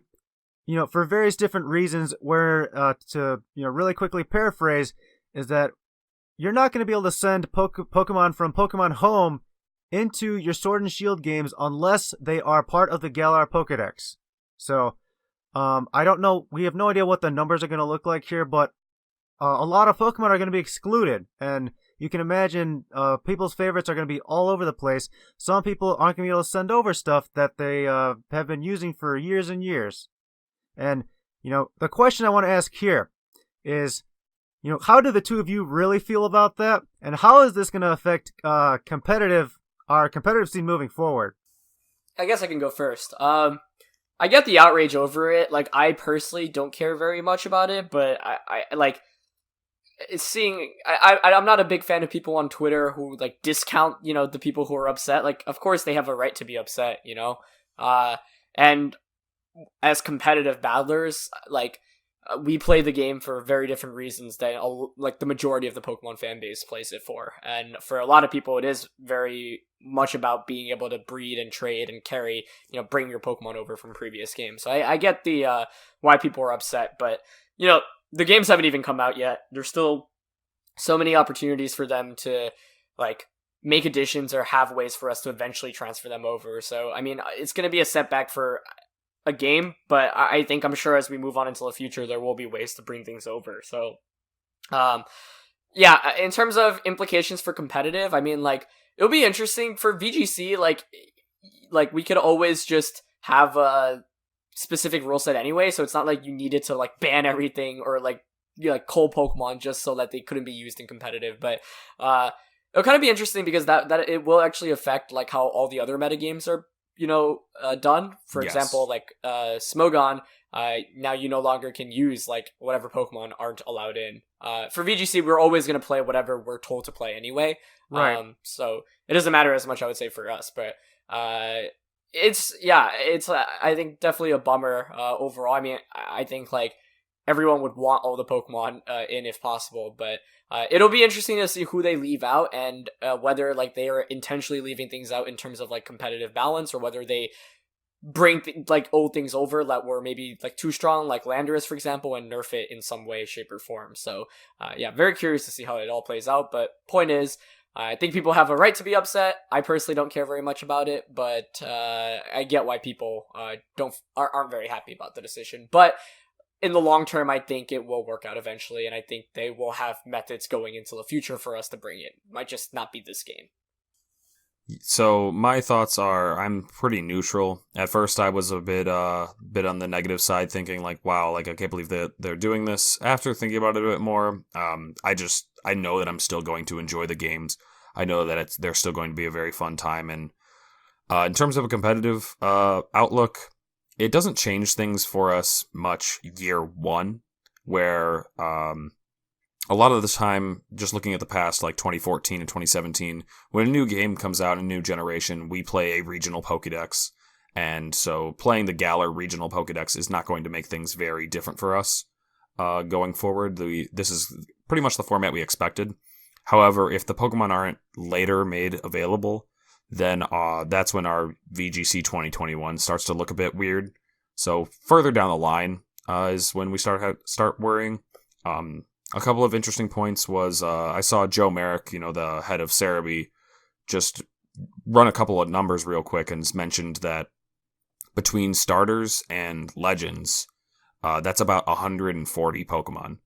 for various different reasons, where to really quickly paraphrase, is that you're not going to be able to send Pokemon from Pokemon Home into your Sword and Shield games unless they are part of the Galar Pokedex. So, I don't know. We have no idea what the numbers are going to look like here, but a lot of Pokemon are going to be excluded, and you can imagine people's favorites are going to be all over the place. Some people aren't going to be able to send over stuff that they have been using for years and years. And, the question I want to ask here is, how do the two of you really feel about that? And how is this going to affect our competitive scene moving forward? I guess I can go first. I get the outrage over it. Like, I personally don't care very much about it, but I like seeing. I'm not a big fan of people on Twitter who like discount, the people who are upset. Like, of course they have a right to be upset, and as competitive battlers, like, we play the game for very different reasons than like the majority of the Pokemon fan base plays it for. And for a lot of people, it is very much about being able to breed and trade and carry, bring your Pokemon over from previous games. So I get the why people are upset, but the games haven't even come out yet. There's still so many opportunities for them to like make additions or have ways for us to eventually transfer them over. So I mean, it's going to be a setback for a game, but I'm sure as we move on into the future, there will be ways to bring things over. So, in terms of implications for competitive, I mean, like, it'll be interesting for VGC, like we could always just have a specific rule set anyway, so it's not like you needed to, like, ban everything or, like, cull Pokemon just so that they couldn't be used in competitive, but, it'll kind of be interesting because that it will actually affect, like, how all the other metagames are done. For example, like Smogon, now you no longer can use like whatever Pokemon aren't allowed in. For VGC, we're always going to play whatever we're told to play anyway. Right. So it doesn't matter as much, I would say, for us. But it's I think definitely a bummer overall. I mean, I think like everyone would want all the Pokemon in if possible, but it'll be interesting to see who they leave out and whether like they are intentionally leaving things out in terms of like competitive balance, or whether they bring like old things over that were maybe like too strong, like Landorus, for example, and nerf it in some way, shape, or form. So very curious to see how it all plays out. But point is, I think people have a right to be upset. I personally don't care very much about it, but I get why people aren't very happy about the decision. But in the long term, I think it will work out eventually, and I think they will have methods going into the future for us to bring it. Might just not be this game. So my thoughts are, I'm pretty neutral. At first, I was a bit on the negative side, thinking like, wow, like I can't believe that they're doing this. After thinking about it a bit more, I know that I'm still going to enjoy the games. I know that they're still going to be a very fun time. And in terms of a competitive outlook, it doesn't change things for us much year one, where a lot of the time, just looking at the past, like 2014 and 2017, when a new game comes out, a new generation, we play a regional Pokédex. And so playing the Galar regional Pokédex is not going to make things very different for us going forward. This is pretty much the format we expected. However, if the Pokemon aren't later made available, then that's when our VGC 2021 starts to look a bit weird. So further down the line is when we start worrying. A couple of interesting points was I saw Joe Merrick, the head of Cerebi, just run a couple of numbers real quick and mentioned that between starters and legends, that's about 140 Pokemon.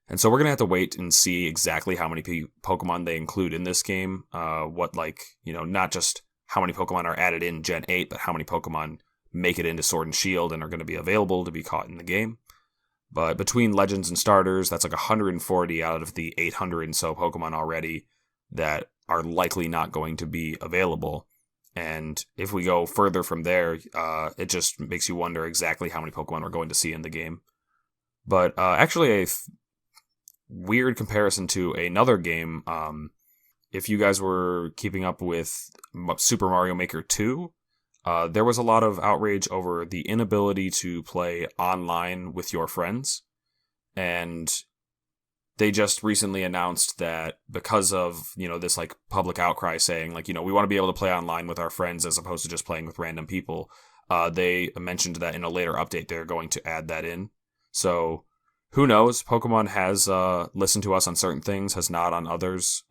And so we're going to have to wait and see exactly how many Pokemon they include in this game. Not just how many Pokemon are added in Gen 8, but how many Pokemon make it into Sword and Shield and are going to be available to be caught in the game. But between legends and starters, that's like 140 out of the 800 and so Pokemon already that are likely not going to be available. And if we go further from there, it just makes you wonder exactly how many Pokemon we're going to see in the game. But actually, a weird comparison to another game, if you guys were keeping up with Super Mario Maker 2, there was a lot of outrage over the inability to play online with your friends. And they just recently announced that because of, this like public outcry saying like, we want to be able to play online with our friends as opposed to just playing with random people. They mentioned that in a later update, they're going to add that in. So who knows? Pokemon has listened to us on certain things, has not on others.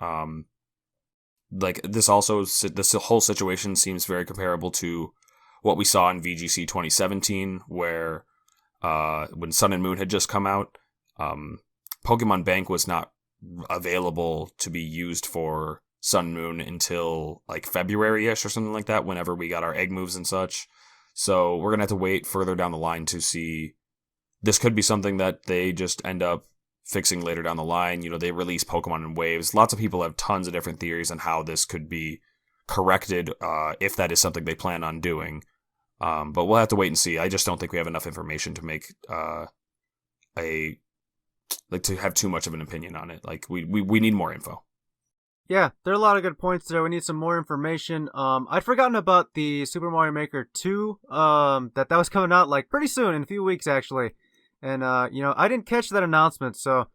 This whole situation seems very comparable to what we saw in VGC 2017, where when Sun and Moon had just come out, Pokemon Bank was not available to be used for Sun and Moon until like February-ish or something like that, whenever we got our egg moves and such. So we're going to have to wait further down the line to see. This could be something that they just end up fixing later down the line. They release Pokemon in waves. Lots of people have tons of different theories on how this could be corrected, if that is something they plan on doing. But we'll have to wait and see. I just don't think we have enough information to make to have too much of an opinion on it. Like we need more info. Yeah, there are a lot of good points there. We need some more information. I'd forgotten about the Super Mario Maker 2, that was coming out like pretty soon, in a few weeks actually. And, I didn't catch that announcement, so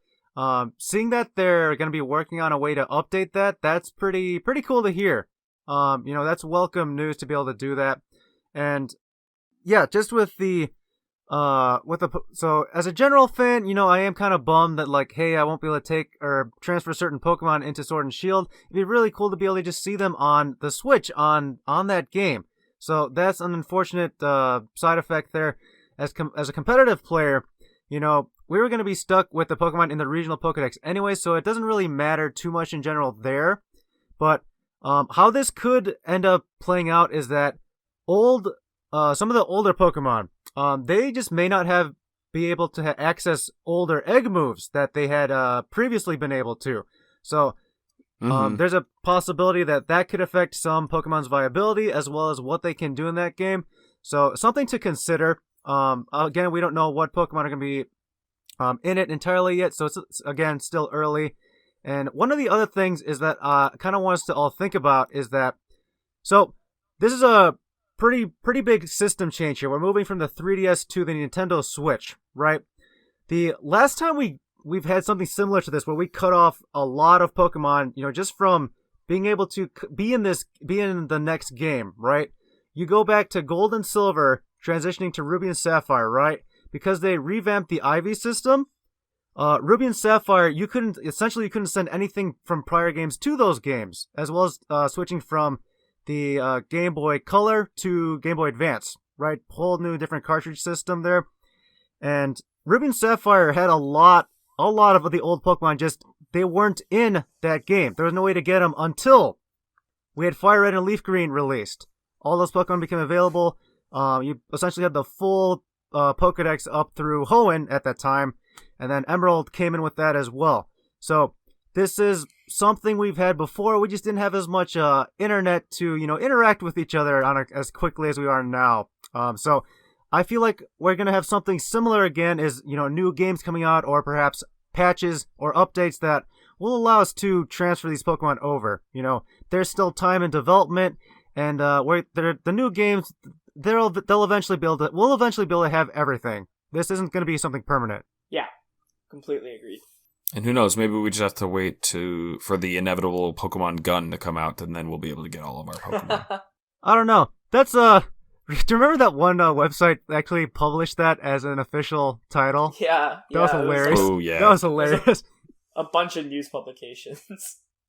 seeing that they're going to be working on a way to update that's pretty cool to hear. That's welcome news to be able to do that. And, yeah, just so as a general fan, I am kind of bummed that, like, hey, I won't be able to take or transfer certain Pokemon into Sword and Shield. It'd be really cool to be able to just see them on the Switch on that game. So that's an unfortunate side effect there. As a competitive player, we were going to be stuck with the Pokemon in the regional Pokedex anyway, so it doesn't really matter too much in general there. But how this could end up playing out is that some of the older Pokemon, they just may not be able to access older egg moves that they had previously been able to. So there's a possibility that could affect some Pokemon's viability as well as what they can do in that game. So something to consider. Again, we don't know what Pokemon are going to be in it entirely yet, so it's again still early. And one of the other things is that I kind of want us to all think about is that, so this is a pretty big system change here. We're moving from the 3DS to the Nintendo Switch, right? The last time we've had something similar to this, where we cut off a lot of Pokemon, just from being able to be in the next game, right? You go back to Gold and Silver, transitioning to Ruby and Sapphire, right? Because they revamped the IV system, Ruby and Sapphire, you couldn't send anything from prior games to those games, as well as switching from the Game Boy Color to Game Boy Advance, right? Whole new different cartridge system there. And Ruby and Sapphire had a lot of the old Pokemon, they weren't in that game. There was no way to get them until we had Fire Red and Leaf Green released. All those Pokemon became available. You essentially had the full Pokedex up through Hoenn at that time, and then Emerald came in with that as well. So this is something we've had before. We just didn't have as much internet to interact with each other as quickly as we are now. So I feel like we're gonna have something similar again. Is new games coming out, or perhaps patches or updates that will allow us to transfer these Pokemon over. There's still time in development, and the new games, we'll eventually be able to have everything. This isn't going to be something permanent. Yeah, completely agreed. And who knows, maybe we just have to wait for the inevitable Pokemon Gun to come out, and then we'll be able to get all of our Pokemon. I don't know. That's do you remember that one website that actually published that as an official title? Yeah. That was hilarious. Oh, yeah. That was hilarious. A bunch of news publications.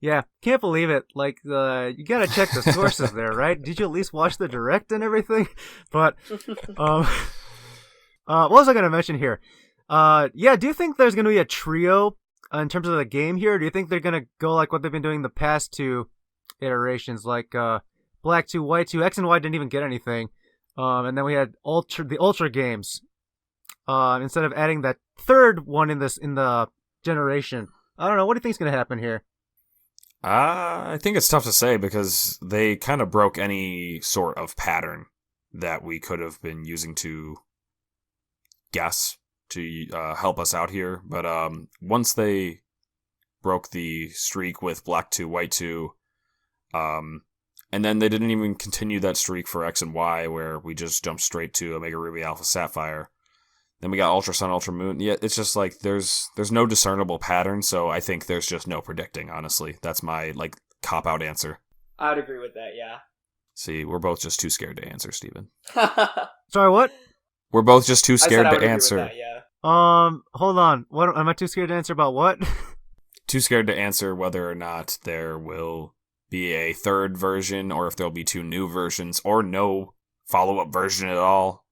Yeah, can't believe it. Like, you gotta check the sources there, right? Did you at least watch the direct and everything? But, what was I gonna mention here? Yeah, do you think there's gonna be a trio in terms of the game here? Do you think they're gonna go like what they've been doing the past two iterations, like Black 2, White 2? X and Y didn't even get anything. And then we had the Ultra games. Instead of adding that third one in the generation. I don't know. What do you think's gonna happen here? I think it's tough to say because they kind of broke any sort of pattern that we could have been using to guess to help us out here. But once they broke the streak with Black 2, White 2, and then they didn't even continue that streak for X and Y, where we just jumped straight to Omega Ruby, Alpha Sapphire. Then we got Ultra Sun, Ultra Moon. Yeah, it's just like there's no discernible pattern, so I think there's just no predicting, honestly. That's my cop-out answer. I would agree with that, yeah. See, we're both just too scared to answer, Steven. Sorry, what? We're both just too scared I to would answer. agree with that, yeah. Hold on. What am I too scared to answer about what? Too scared to answer whether or not there will be a third version, or if there'll be two new versions, or no follow-up version at all.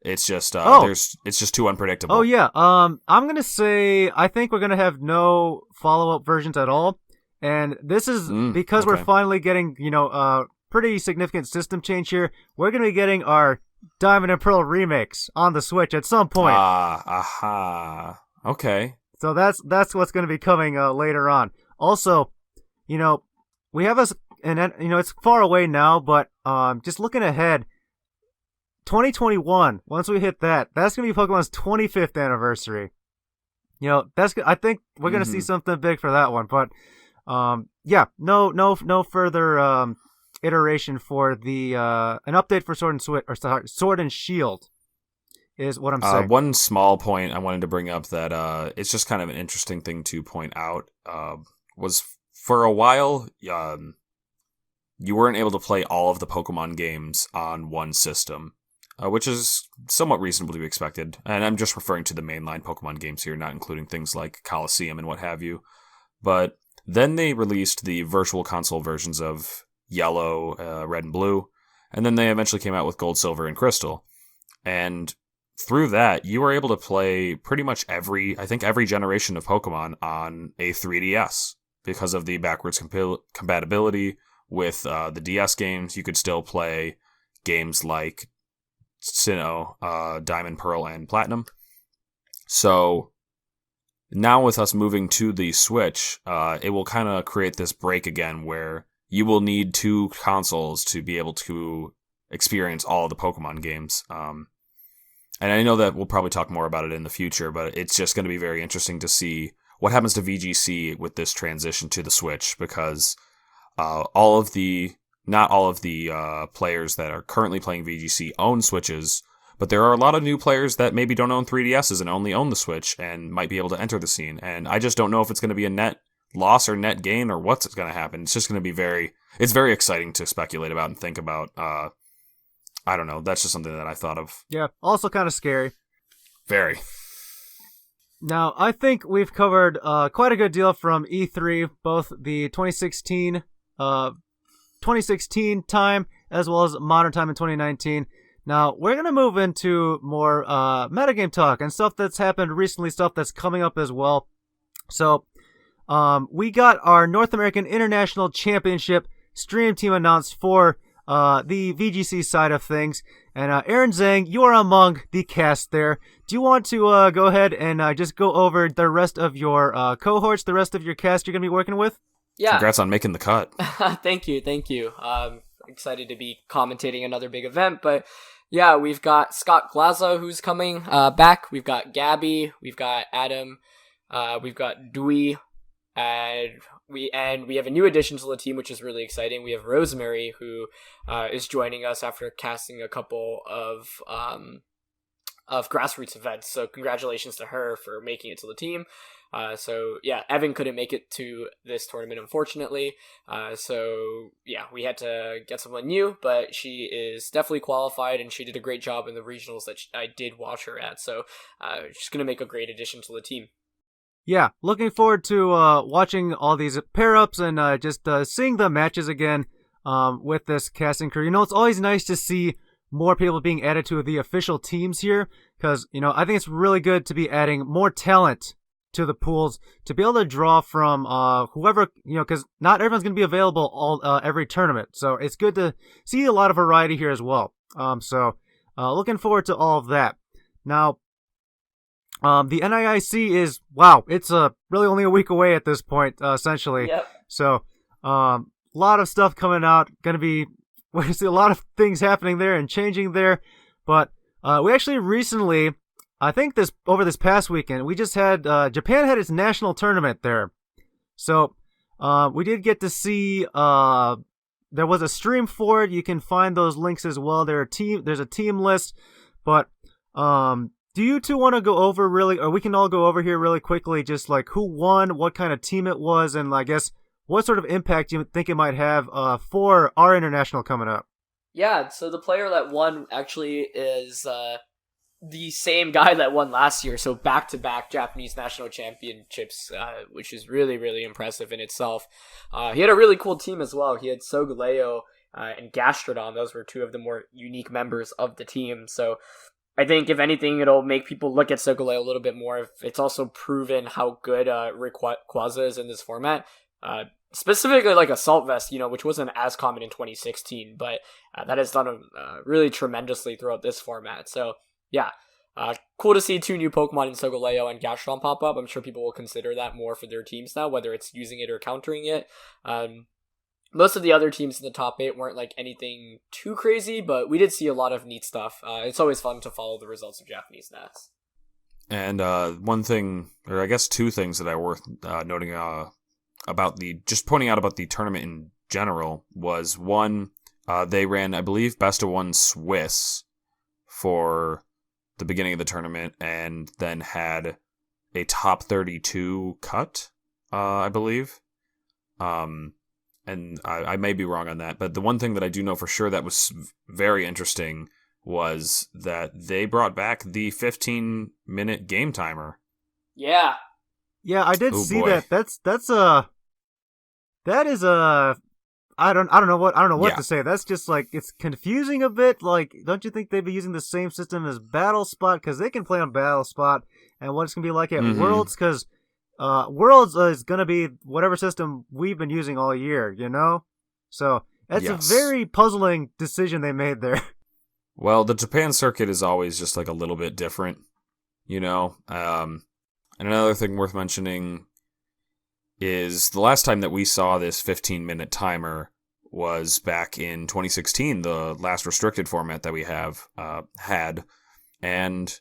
It's just it's just too unpredictable. Oh yeah. I'm gonna say I think we're gonna have no follow-up versions at all, and this is because we're finally getting pretty significant system change here. We're gonna be getting our Diamond and Pearl remakes on the Switch at some point. Okay. So that's what's gonna be coming later on. Also, we have it's far away now, but just looking ahead. 2021, once we hit that's going to be Pokemon's 25th anniversary. I think we're going to see something big for that one. But, yeah, no further iteration for the an update for Sword and Shield is what I'm saying. One small point I wanted to bring up that it's just kind of an interesting thing to point out was for a while you weren't able to play all of the Pokemon games on one system. Which is somewhat reasonable to be expected. And I'm just referring to the mainline Pokemon games here, not including things like Coliseum and what have you. But then they released the virtual console versions of Yellow, Red, and Blue. And then they eventually came out with Gold, Silver, and Crystal. And through that, you were able to play pretty much every generation of Pokemon on a 3DS. Because of the backwards compatibility with the DS games, you could still play games like Sinnoh, Diamond, Pearl, and Platinum. So now with us moving to the Switch, it will kind of create this break again where you will need two consoles to be able to experience all of the Pokemon games. And I know that we'll probably talk more about it in the future, but it's just going to be very interesting to see what happens to VGC with this transition to the Switch, because not all of the players that are currently playing VGC own Switches, but there are a lot of new players that maybe don't own 3DSs and only own the Switch and might be able to enter the scene. And I just don't know if it's going to be a net loss or net gain or what's going to happen. It's just going to be very exciting to speculate about and think about. I don't know. That's just something that I thought of. Yeah, also kind of scary. Very. Now, I think we've covered quite a good deal from E3, both the 2016 time as well as modern time in 2019. Now, we're going to move into more metagame talk and stuff that's happened recently, stuff that's coming up as well. So, we got our North American International Championship stream team announced for the VGC side of things. And Aaron Zheng, you are among the cast there. Do you want to go ahead and just go over the rest of your cohorts, the rest of your cast you're going to be working with? Yeah. Congrats on making the cut. Thank you. Excited to be commentating another big event, but yeah, we've got Scott Glazo who's coming back. We've got Gabby, we've got Adam, we've got Dewey, and we have a new addition to the team, which is really exciting. We have Rosemary, who is joining us after casting a couple of grassroots events. So congratulations to her for making it to the team. So yeah, Evan couldn't make it to this tournament, unfortunately. So yeah, we had to get someone new, but she is definitely qualified, and she did a great job in the regionals that I did watch her at. So she's gonna make a great addition to the team. Yeah, looking forward to watching all these pair-ups and just seeing the matches again with this casting crew. You know, it's always nice to see more people being added to the official teams here, because, you know, I think it's really good to be adding more talent to the pools to be able to draw from whoever, you know, because not everyone's going to be available every tournament. So it's good to see a lot of variety here as well. So looking forward to all of that. Now, the NIIC is, wow, it's really only a week away at this point, essentially. Yep. So, a lot of stuff coming out. We're gonna see a lot of things happening there and changing there. But we actually recently, I think over this past weekend, we just had Japan had its national tournament there. So, we did get to see. There was a stream for it. You can find those links as well. There's a team list, but do you two want to go over or we can all go over here really quickly, just like who won, what kind of team it was, and I guess what sort of impact you think it might have for our international coming up? Yeah, so the player that won actually is the same guy that won last year, so back-to-back Japanese national championships, which is really, really impressive in itself. He had a really cool team as well. He had Sogaleo and Gastrodon. Those were two of the more unique members of the team, so I think, if anything, it'll make people look at Sogaleo a little bit more. It's also proven how good Rick Quaza is in this format. Specifically like Assault Vest, you know, which wasn't as common in 2016, but that has done really tremendously throughout this format. So, yeah, cool to see two new Pokemon in Sogaleo and Gastrodon pop up. I'm sure people will consider that more for their teams now, whether it's using it or countering it. Most of the other teams in the top 8 weren't like anything too crazy, but we did see a lot of neat stuff. It's always fun to follow the results of Japanese Nats. And one thing, or I guess two things that are worth noting just pointing out about the tournament in general was, one, they ran, I believe, best of one Swiss for the beginning of the tournament, and then had a top 32 cut, I believe. And I may be wrong on that, but the one thing that I do know for sure that was very interesting was that they brought back the 15-minute game timer. Yeah. Yeah, I did see that. That is I don't know what to say. That's just like, it's confusing a bit. Like, don't you think they'd be using the same system as Battle Spot? Because they can play on Battle Spot, and what it's gonna be like at Worlds, because Worlds is going to be whatever system we've been using all year, you know? So, it's a very puzzling decision they made there. Well, the Japan circuit is always just like a little bit different, you know? And another thing worth mentioning is the last time that we saw this 15-minute timer was back in 2016, the last restricted format that we had. And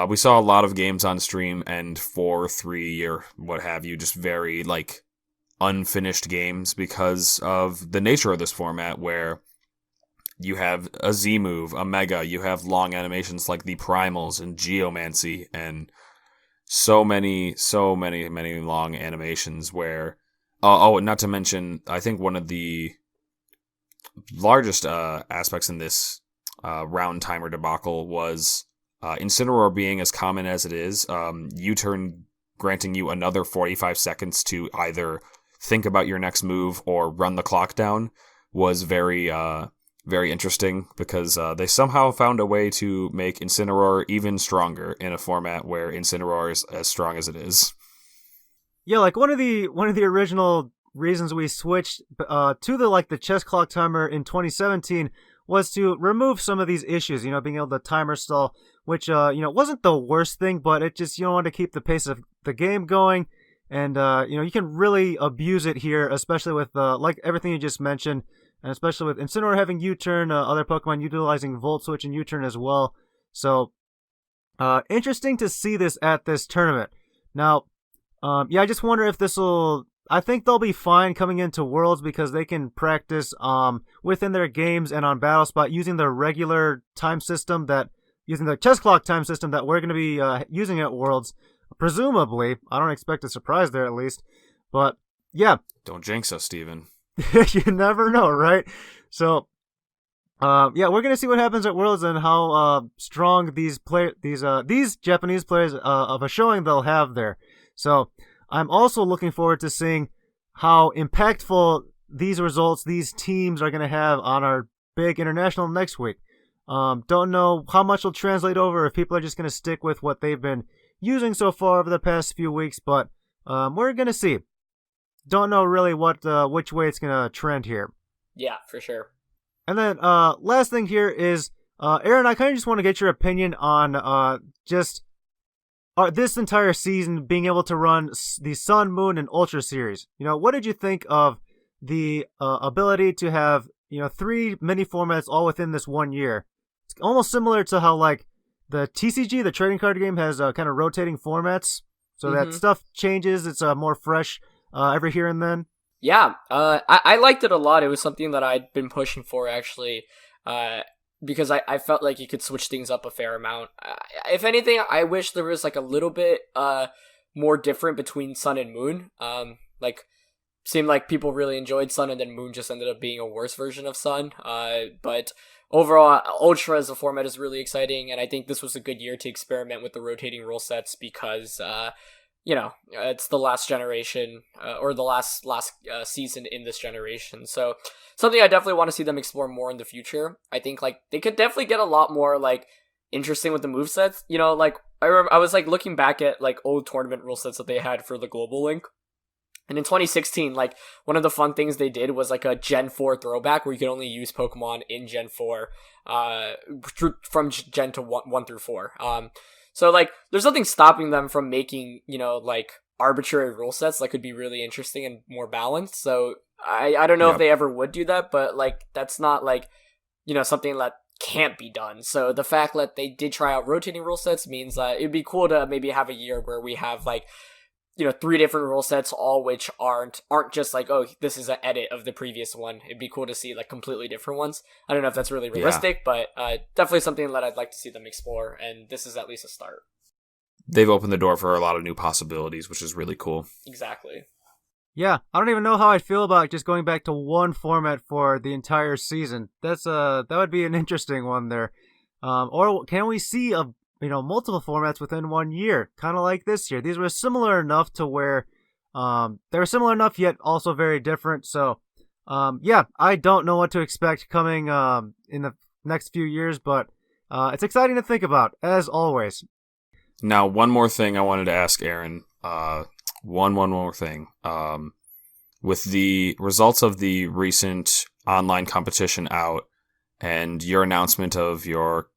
we saw a lot of games on stream and 4, 3, or what have you, just very, like, unfinished games because of the nature of this format, where you have a Z move, a Mega, you have long animations like the Primals and Geomancy, and so many long animations where... not to mention, I think one of the largest aspects in this round timer debacle was Incineroar being as common as it is, U-turn granting you another 45 seconds to either think about your next move or run the clock down was very interesting, because they somehow found a way to make Incineroar even stronger in a format where Incineroar is as strong as it is. Yeah, like one of the original reasons we switched to the chess clock timer in 2017 was to remove some of these issues, being able to timer stall, which wasn't the worst thing, but it just, want to keep the pace of the game going, and you can really abuse it here, especially with like everything you just mentioned, and especially with Incineroar having U-turn, other Pokemon utilizing Volt Switch and U-turn as well. So interesting to see this at this tournament. Now, I just wonder if this will. I think they'll be fine coming into Worlds, because they can practice within their games and on Battle Spot using the regular time system using the chess clock time system that we're going to be using at Worlds. Presumably, I don't expect a surprise there at least, but yeah. Don't jinx us, Steven. You never know, right? So, we're gonna see what happens at Worlds and how strong these Japanese players of a showing they'll have there. So, I'm also looking forward to seeing how impactful these results, these teams are gonna have on our big international next week. Don't know how much will translate over, if people are just gonna stick with what they've been using so far over the past few weeks, but we're gonna see. Don't know really which way it's gonna trend here. Yeah, for sure. And then last thing here is Aaron, I kind of just want to get your opinion on just this entire season being able to run the Sun, Moon, and Ultra series. What did you think of the ability to have 3 mini formats all within this 1 year? It's almost similar to how like the TCG, the trading card game, has kind of rotating formats, so that stuff changes. It's more fresh every here and then. Yeah, I liked it a lot. It was something that I'd been pushing for, actually, because I felt like you could switch things up a fair amount. If anything, I wish there was like a little bit more different between Sun and Moon. Seemed like people really enjoyed Sun, and then Moon just ended up being a worse version of Sun. But overall, Ultra as a format is really exciting, and I think this was a good year to experiment with the rotating rule sets, because it's the last generation, or the last season in this generation. So something I definitely want to see them explore more in the future. I think like they could definitely get a lot more like interesting with the movesets. Like I remember I was like looking back at like old tournament rule sets that they had for the Global Link. And in 2016, like one of the fun things they did was like a Gen 4 throwback where you could only use Pokemon in Gen 4 from Gen to 1 through 4. So, like, there's nothing stopping them from making, like, arbitrary rule sets that could be really interesting and more balanced. So, I don't know if they ever would do that, but, like, that's not, like, something that can't be done. So, the fact that they did try out rotating rule sets means that it'd be cool to maybe have a year where we have, like, 3 different rule sets, all which aren't just like, oh, this is an edit of the previous one. It'd be cool to see like completely different ones. I don't know if that's really realistic, but definitely something that I'd like to see them explore, and this is at least a start. They've opened the door for a lot of new possibilities, which is really cool. Exactly. Yeah, I don't even know how I'd feel about just going back to one format for the entire season. That would be an interesting one there. Or can we see multiple formats within 1 year, kind of like this year? These were similar enough to where they were similar enough yet also very different. So I don't know what to expect coming in the next few years, but it's exciting to think about, as always. Now, one more thing I wanted to ask Aaron. One more thing. With the results of the recent online competition out and your announcement of your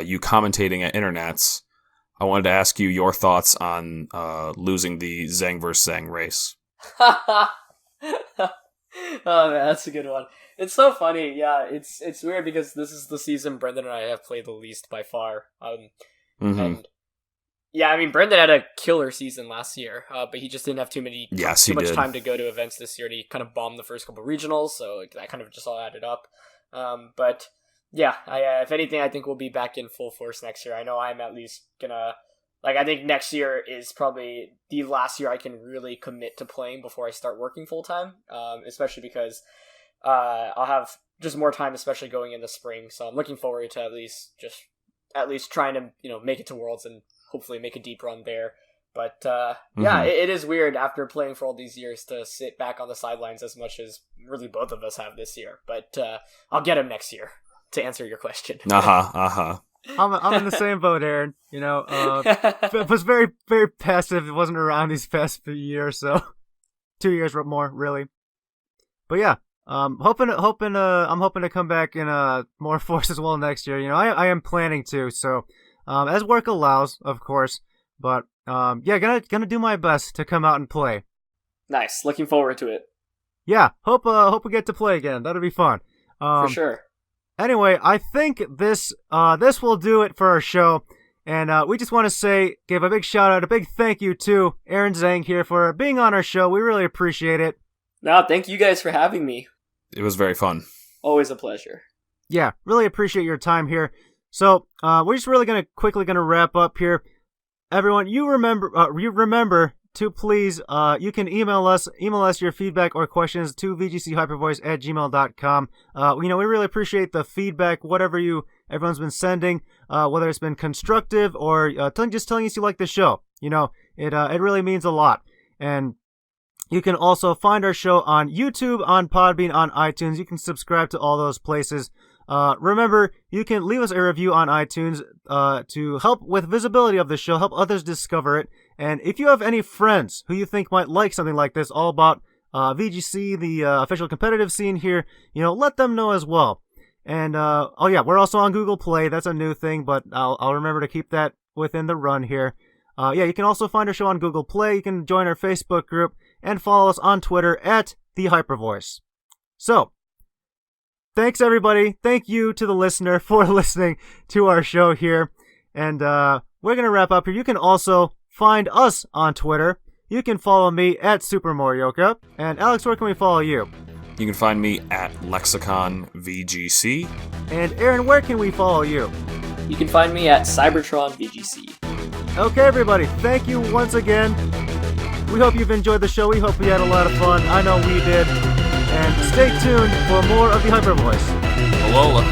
you commentating at Internets, I wanted to ask you your thoughts on losing the Zheng vs. Zheng race. Oh man, that's a good one. It's so funny. Yeah, it's weird because this is the season Brendan and I have played the least by far. And yeah, I mean, Brendan had a killer season last year, but he just didn't have too much time to go to events this year, and he kind of bombed the first couple regionals, so that kind of just all added up. But yeah, if anything, I think we'll be back in full force next year. I know I'm at least gonna, I think next year is probably the last year I can really commit to playing before I start working full time, especially because I'll have just more time, especially going in the spring. So I'm looking forward to at least just at least trying to, make it to Worlds and hopefully make a deep run there. But yeah, it is weird after playing for all these years to sit back on the sidelines as much as really both of us have this year. But I'll get him next year, to answer your question. I'm in the same boat, Aaron. It was very, very passive. It wasn't around these past few years, so 2 years or more, really. But yeah, I'm hoping to come back in more force as well next year. I am planning to, so as work allows, of course. But yeah, gonna do my best to come out and play. Nice, looking forward to it. Yeah, hope we get to play again. That'll be fun. For sure. Anyway, I think this will do it for our show, and we just want to give a big shout out, a big thank you to Aaron Zheng here for being on our show. We really appreciate it. No, thank you guys for having me. It was very fun. Always a pleasure. Yeah, really appreciate your time here. So we're just really quickly gonna wrap up here. Everyone, you remember to please, you can email us your feedback or questions to vgchypervoice@gmail.com. We really appreciate the feedback, whatever everyone's been sending, whether it's been constructive or just telling us you like the show. It really means a lot. And you can also find our show on YouTube, on Podbean, on iTunes. You can subscribe to all those places. Remember, you can leave us a review on iTunes to help with visibility of the show, help others discover it. And if you have any friends who you think might like something like this, all about VGC, the official competitive scene here, let them know as well. And oh yeah, we're also on Google Play. That's a new thing, but I'll remember to keep that within the run here. Yeah, you can also find our show on Google Play. You can join our Facebook group and follow us on Twitter @TheHyperVoice. So, thanks, everybody. Thank you to the listener for listening to our show here. And we're going to wrap up here. You can also find us on Twitter. You can follow me @SuperMorioka. And Alex, where can we follow you? You can find me @LexiconVGC. And Aaron, where can we follow you? You can find me @CybertronVGC. Okay, everybody. Thank you once again. We hope you've enjoyed the show. We hope we had a lot of fun. I know we did. And stay tuned for more of the Hyper Voice. Alola.